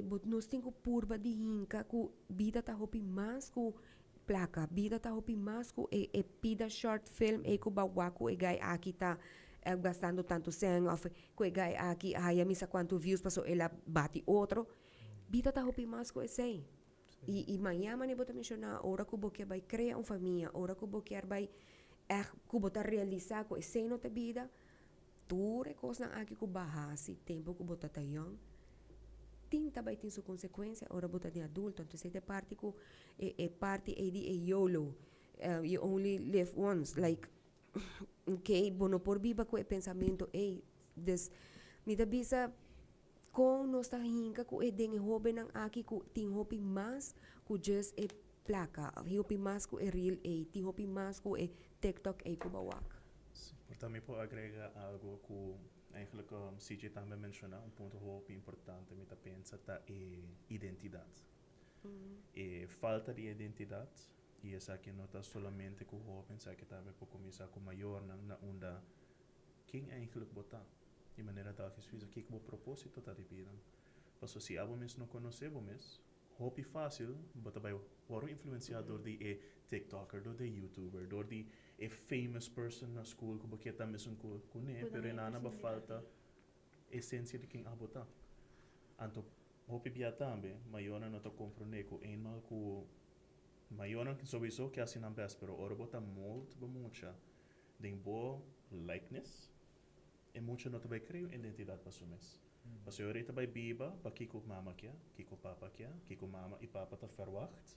bot nós tem ku purba de hinka, ku vida ta hopi mas ku placa, vida ta hopi mas ku pida short film, ku bawa ku gai aqui tá gastando tanto sen, of ku gai aqui, haya misa quanto views, paso ela bate outro. Vida ta hopi mas ku esse. E manhã ni bota mencionar, ora ku boquer vai criar uma família, ora ku boquer vai ku bota realizar ku esse no te vida, tu recos na aqui ku bahasi, tempo ku bota tayong, tinta vai ter sua consequência, ora bota de adulto, então se te parte ku parte di YOLO, you only live once, like, okay, bono por biba ku pensamento, des, nida bisa, kung nos tahinka ku ding hobi ng aki ku ting hopi mas ku just placa hopi mas ku real ting hopi mas ku TikTok ku bawak. Por também pode agregar algo que eigenlijk CJ também mencionou, ponto muito importante, me pensa tá identidade. Falta de identidade, e essa aqui não está somente com o jovem, essa aqui também pode começar com o maior na onda quem eigenlijk botar. De maneira tal que fiz aqui com o propósito tá de vida. Passo se abo mes não conhecemos mes, hopi fácil, bota vai o influenciador de TikToker, do de YouTuber, do de famous person na school, que porque tá mesmo com né, pero nada ba falta essência de quem abota. Anto hopi bia também, maior não tô compreender com mal com maior que sobre isso que assim não best, pero ora bota muita de boa likeness. E muito não vai criar identidade para sumes. Mas eu ahorita vai biba, para kiko mama kia, kiko papa kia, kiko mama e papa tá verwacht.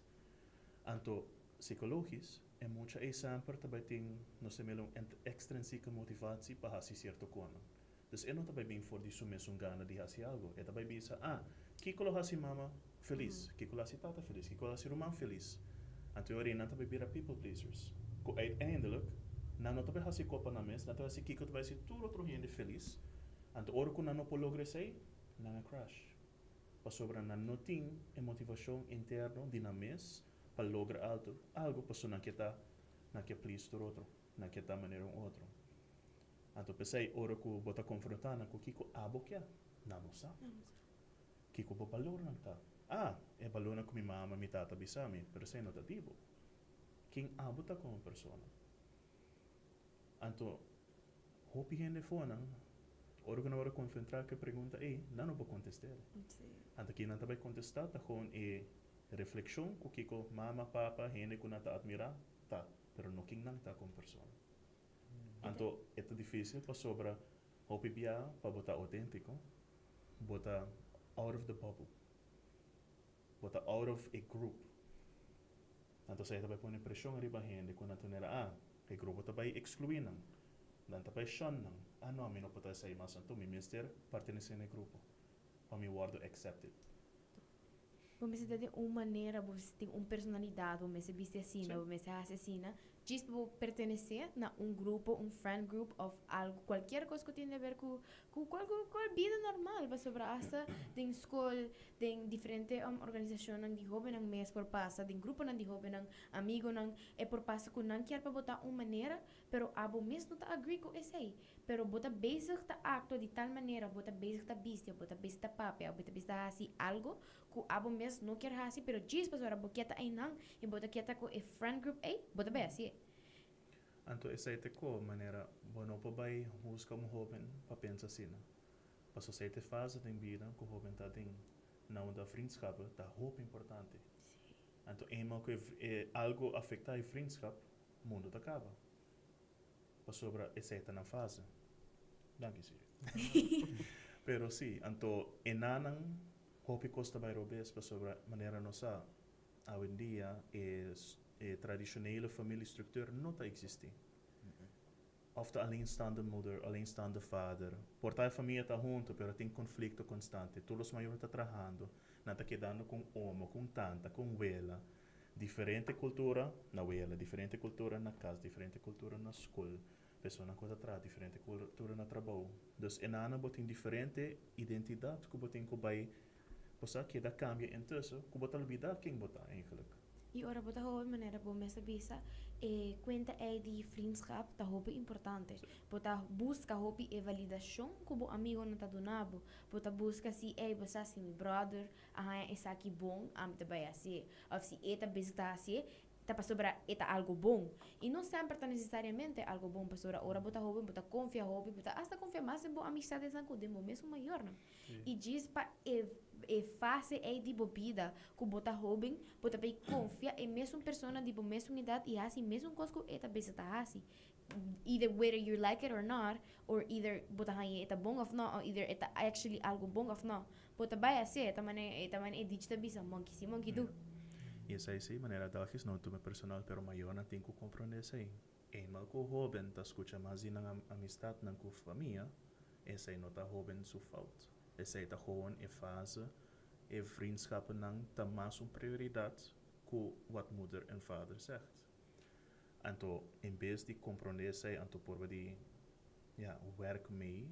Anto psicologisch é muito sempre também tem nós temos extrínseca motivação para fazer certo coisa. Dus não também bem for de sumes gana de fazer algo. É também bisa, kiko lo hasi mama feliz, kiko lo hasi tata feliz, kiko lo hasi román feliz. Anto eu ahorita também bira people pleasers. Uiteindelijk na não também hasi copa na mesa, na também hasi kiko também hasi tudo outro gente feliz. Anto ora que não pode lograr sei, não crash. Para sobra não tem motivação interna de na mesa para lograr algo para não que tá na que please todo outro, na que tá maneira outro. Anto pensei ora que bota confrontar na que kiko abo que não sabe. Kiko bo valor não tá. É valor na que minha mama, minha tata bisami, pero sei não tá tipo. Quem abo tá como pessoa. Anto, hopi gente fona, ora que na hora concentrar que pergunta, não vou contestar. Anto que não vai contestar, tá com reflexão, que com mama, papa, gente que não tá admirar, tá, pero no quem não tá como pessoa. Anto, é difícil para sobra hopi bia para botar autêntico, botar out of the bubble, botar out of a group. Anto sa vai pôr pressão arriba gente quando tu nera o grupo também excluir não, dan também shun não, não, não pode sair mais então, me mister pertencer ao grupo, para me guardo accepted. Você tem uma maneira, você tem uma personalidade, você viste assim, você hace assim, diz para pertencer a grupo, friend group, of algo, qualquer coisa que tenha a ver com qual vida normal, para sobre hasta tem escola, tem diferente organização de jovem nang mês por passa, tem grupo nang de jovem nang amigo nang por passa com nang quer para botar uma maneira, pero abo mês não tá agree com esse aí, pero bota basic tá acto de tal maneira, bota basic tá bestia, bota basic tá papel, bota basic tá assim algo que abo mês não quer assim, pero diz para sobre boqueta aí não e bota quieta com a friend group aí, bota bem assim. Anto essa é a maneira, bueno, para vai buscar jovem para pensar assim, para só essa fase da vida que o jovem tá tem na onda vriendschap, tá muito importante. Anto eenmaal que algo afeta a vriendschap, o mundo tá acaba. Para sobre essa é na fase. Danke sim. Pero sim, anto enanan hopi costa vai robes para sobre maneira nossa hoje em dia traditionele familiestructuur não está existindo. Of de alleenstaande moeder, alleenstaande vader. Porta a família está junto, pero tem conflito constante. Todos os maiores estão trabalhando, não está quedando com homo, com tanta, com abuela. Diferente cultura na abuela, diferente cultura na casa, diferente cultura na escola. Pessoa na coisa atrás, diferente cultura na trabalho. Dus enana botem diferente identidade que botem que vai, possa que da cambia intussen, que botar olvidar quem botar eigenlijk. E ora bota hobe maneira bom mesa bisa conta é de vriendschap tá hobe importante. Bota busca hobe e validação como amigo não tá donabo. Bota busca se é você assim mi brother, ah é aqui bom, am te vai assim. Ou se eta bisa assim, tá para sobra eta algo bom. E não sempre tá necessariamente algo bom para sobra. Ora bota hobe, bota confia hobe, bota hasta confia mais em boa amizade sanco de mesmo maior, não? E diz para fase é de bebida que bota hobby, bota bem confia em mesmo persona de mesma idade e assim mesmo coisa que eta besa tá assim. Either whether you like it or not, or either bota hai eta bom of not, or either eta actually algo bom of not. Bota vai assim, eta mane é digital bisa monkey si monkey do. E essa aí, maneira dalgis não tume personal, pero maior na tem que compreender isso aí. E mal que o joven tá escuta mais na amistade na com família, essa aí não tá joven su falta. Essa aí tá gewoon e fase e vriendschap não tá mais prioridade que wat moeder en vader zegt. Então, em vez de compreender isso aí, então por de werk mee,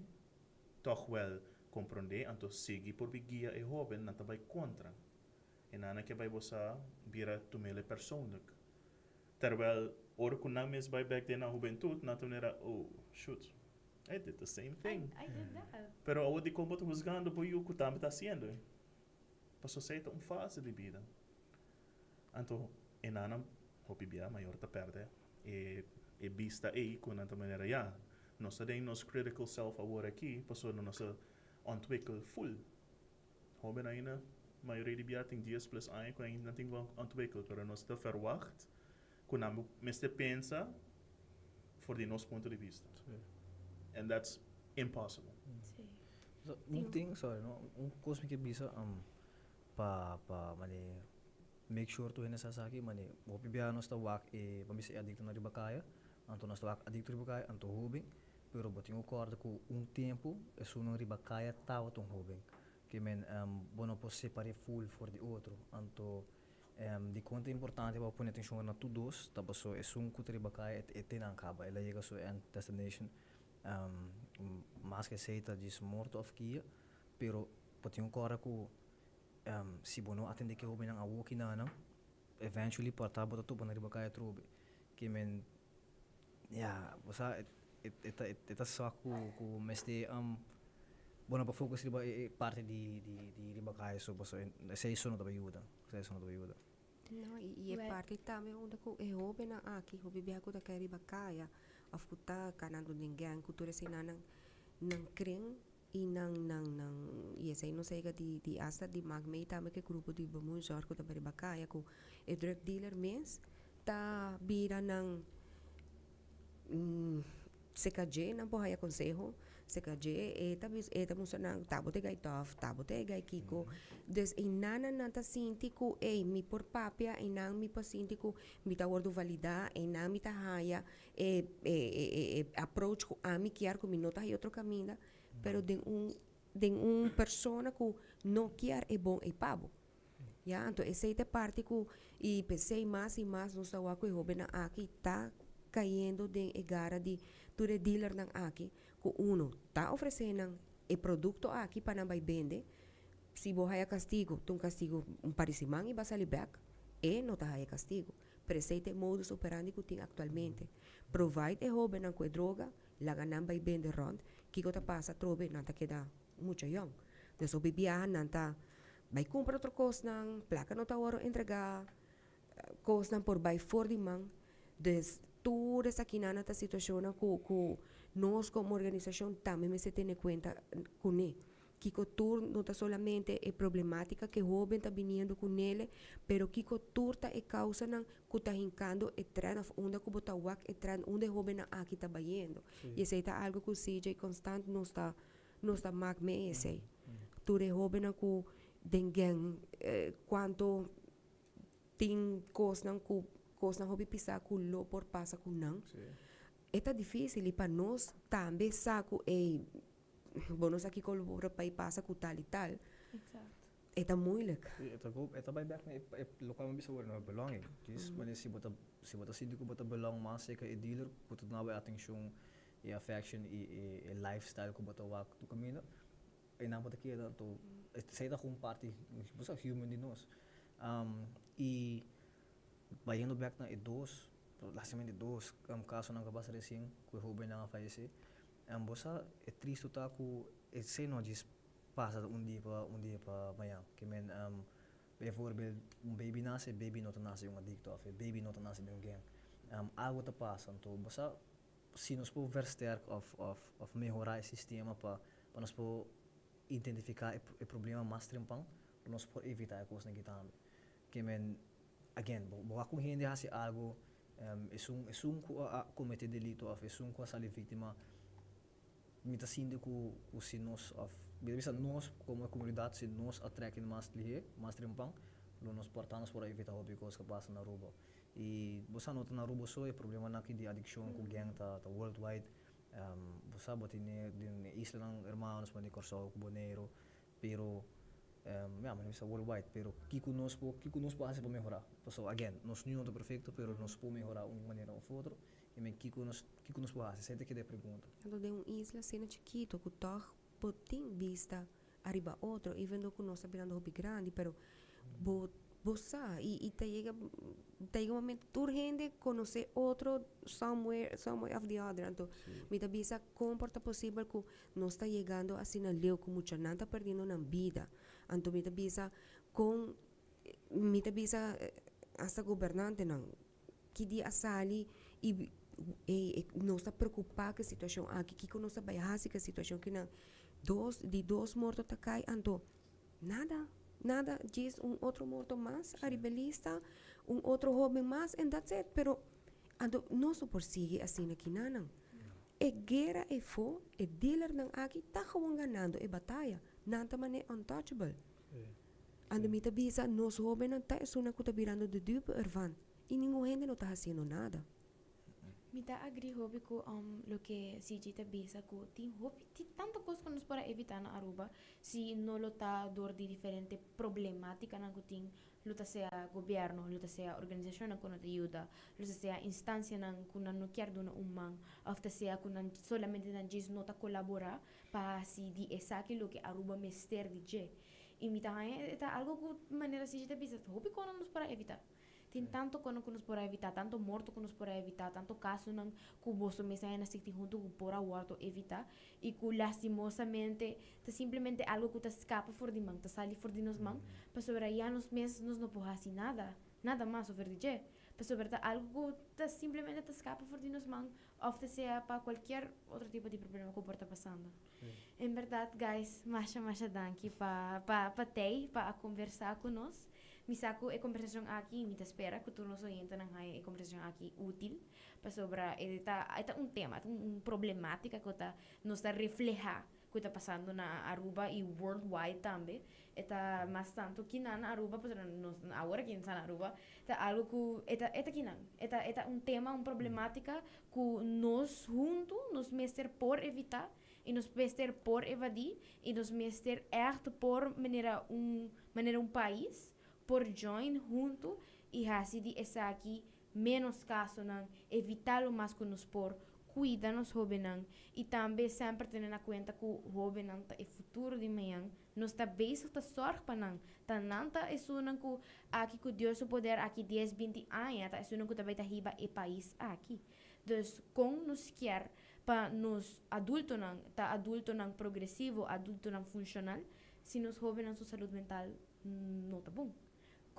toch wel compreender, então seguir por guia e joven, não tá vai contra. E nada que vai você vira tomele persoonlijk. Terwijl, ora que não mesmo vai back then na juventude, na tonera, oh, shoot, I did the same thing. I did that. Pero agora de como estou juzgando por o que também está sendo. Para sociedade uma fase de vida. Então, e nada, hopi bia maior ta perde. E vista aí, com a maneira, nós temos nos critical self agora aqui, passou no nosso ontwikkel full. Hoben ainda, maioria de bia tem dias plus ein, com ainda tem ontwikkel, pero nós te verwacht, com a mestre pensa, voor die nosso ponto de vista. And that's impossible. Sim. So, thing, sorry, no, coisa que bisa pa mane make sure to nessa saki mane o pibia nós tá wak e pamisa adicto na ribacaya, anto nós tá wak adicto ribacaya, anto hubing, pero botinho corda com tempo é só no ribacaya tá o tom hubing, que men bono pode separar full for the outro, anto di conta importante para pôr atenção na todos, tá passou é só que ribacaya e tem acaba, ela chega sua end destination. Mas que seita diz morto of kia, pero pati yung kora ko si bono atende ke hobi nang awo kinana, eventually portabo to pa na riba kaya trobe. Que men basta eta sa ko meste bono pa focus riba parte di riba kaya so basta sei sono da ayuda. No, e é parte também onde é hobi na aqui, hobi biha ko da kaya riba kaya. Of kuta kanando ninguém cultura assim não crem e não e essa aí não sei que de asa de magmei também que grupo de bamun jor ko também bacaya ko e drug dealer mes ta bira não CKJ não pode aconselho CKJ eta musanang tabo te gai tof tabo te gai kiko des inana nanta sinti ku mi por papia inang mi pasinti ku mi ta wordo valida inang mi ta haya approach ku ami kiar ku mi nota hay otro camina pero den un persona ku no kiar e bom e pabo ya então essa parte ku e pensei mais e mais nos tawa ku hobe na aqui tá caindo de egara de ture dealer ng aqui ko uno tá oferecendo o produto aqui para não vai vender se você haya castigo castigo parecimang e basali back e não tá haya castigo presente modus operandi que tem atualmente provide e hobe ng droga laga não vai vender rond que tá passa trobe não tá queda muito young deso bibiahan não tá vai comprar outra coisa não placa não tá oro entregar coisa não por vai for de man des toda essa quinana ta situação que nós como organização também se tem em conta com ele que o tour não está solamente é problemática que o jovem está vindo com ele pero que o tour tá é causa não que está hincando e trem of onde que bota wak e trem onde o jovem aqui está vendo e esse é algo que o CJ constant não está mag me esse tour é jovem que dengen quanto tem coisa não coisa não hobby pisar com lo por passa com não é difícil e para nós também saco e bonus aqui colabora para passa com tal e tal Exato. é moeilijk Ito by back na lokal mo bisa wala belonging. Kis mani si bota sindi ko bota belong mas ka dealer puto na ba atenção e affection e lifestyle ko bota wak tu camino e na bota kaya to sai da kung parte busa human din nos e Bayendo back na idos, lastimamente idos, caso ng kabasa recém, que o Ruben na falece. Bosa, é triste tá que esse não diz passa um dia pa manhã, que men bijvoorbeeld baby baby não nasce um adicto, of baby não nasce de gang. Algo tá passa, então bosa, se nós por versterk of melhorar o sistema para nós por identificar o problema mais trimpang, nós por evitar a coisa que também. Que men again, boa com gente hasi algo é um comete delito of é um coisa ali vítima mita sinde ku se nós of bisa nós como comunidade se nós atraem mais lihe mais trimpang lo nós portamos por evitar o coisa que passa na rua e você nota na rua só é problema na que de addiction com gang ta worldwide você botine de isla ng hermanos man de Corsao Bonaire pero man bisa worldwide pero kiko nos po hace para mejorar so again nós não é perfeito pero nós po mejorar uma maneira ou outra e men kiko nos po hace sente que de pergunta Quando de isla cena chiquito que toch potin vista arriba outro even though que nós sabendo hobby grande pero bosa e te llega um momento urgente conhecer outro somewhere of the other então me bisa comporta possível que nós está chegando assim na leu como muita nada perdendo na vida então me bisa com me bisa essa governante não que dia asali e nós está preocupado com a situação aqui que nós está baixa com a situação que não dois mortos tá cai então nada diz outro morto mais a rebelista outro jovem mais and that's it pero ando nós por seguir assim aqui não é guerra é fo é dealer não aqui tá ganhando é batalha nada mané untouchable ando me bisa nós jovem não tá isso na que virando de dupe ervan e ninguém gente não tá fazendo nada Mita agree hobi ko lo que si jita bisa ko ti hobi ti tanto cos que nos para evitar na Aruba si no lo ta dor di diferente problemática na guting luta sea gobierno luta sea organización na kuno te ayuda luta sea instancia na kuno no quer na umang after sea kuno solamente na jis nota colabora pa si di esaki lo que Aruba mester di je e mita eta algo ko manera si jita bisa hobi ko nos para evitar Tem tanto quando nos por evitar, tanto morto que nos por evitar, tanto caso não que você me sai na sítio junto com por aborto evitar e que lastimosamente tá simplesmente algo que tá escapa fora de mão, tá sali fora de nos mão, para sobre aí nos meses nos não pode assim nada mais sobre de para sobre algo que tá simplesmente tá escapa fora de nos mão, ofta seja para qualquer outro tipo de problema que pode passando. Em verdade, guys, masha danke para conversar conosco. Misako conversação aqui, me espera que tu nos orienta na conversação aqui útil para sobre eta tema, problemática que tá nos tá reflejar que está passando na Aruba e worldwide também. Eta mais tanto que na Aruba, porque nós agora que na Aruba, tá algo que eta tema, problemática que nós junto nos mester por evitar e nos mester por evadir e nos mester echt por maneira país por join junto e assim de essa aqui menos caso não evitar o mais que nos por cuida nos jovens e também sempre tendo na conta que o jovem não é futuro de manhã nós está basic tá sorte para não tá não tá isso não que aqui que Deus o poder aqui 10 20 anos tá isso não que também tá riba e país aqui dus com nos quer para nos adulto não progressivo adulto não funcional se nos jovens não sua saúde mental não tá bom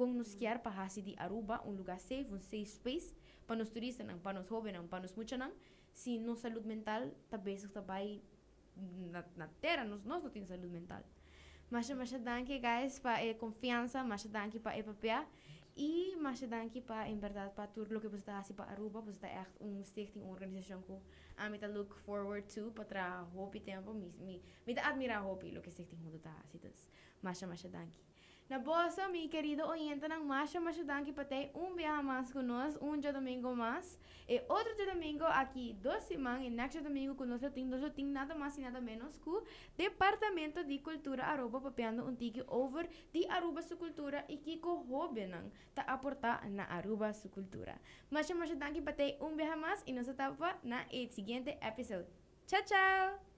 com nos quer para hasi di Aruba lugar safe safe space para nos turistas para nos jovens para nos mucha se não saúde mental talvez está vai na terra nós não temos saúde mental mas danke guys para confiança mas danke para papel e mas danke para em verdade para tudo o que você está assim para Aruba você está echt stichting organização que a mim look forward to para hope tempo me admira hope o que stichting mundo está assim mas danke Na bossa, mi querido oyente ng Masha danke patay viaje más con nos, dia domingo más. E outro dia domingo aqui, 2 semanas, e next domingo con nos tem nada mais e nada menos que Departamento de Cultura Aruba papeando tiki over di Aruba su cultura e que ko hobenang ta aportar na Aruba su cultura. Masha danke patay viaje más e nos tapa na seguinte episode. Ciao, ciao!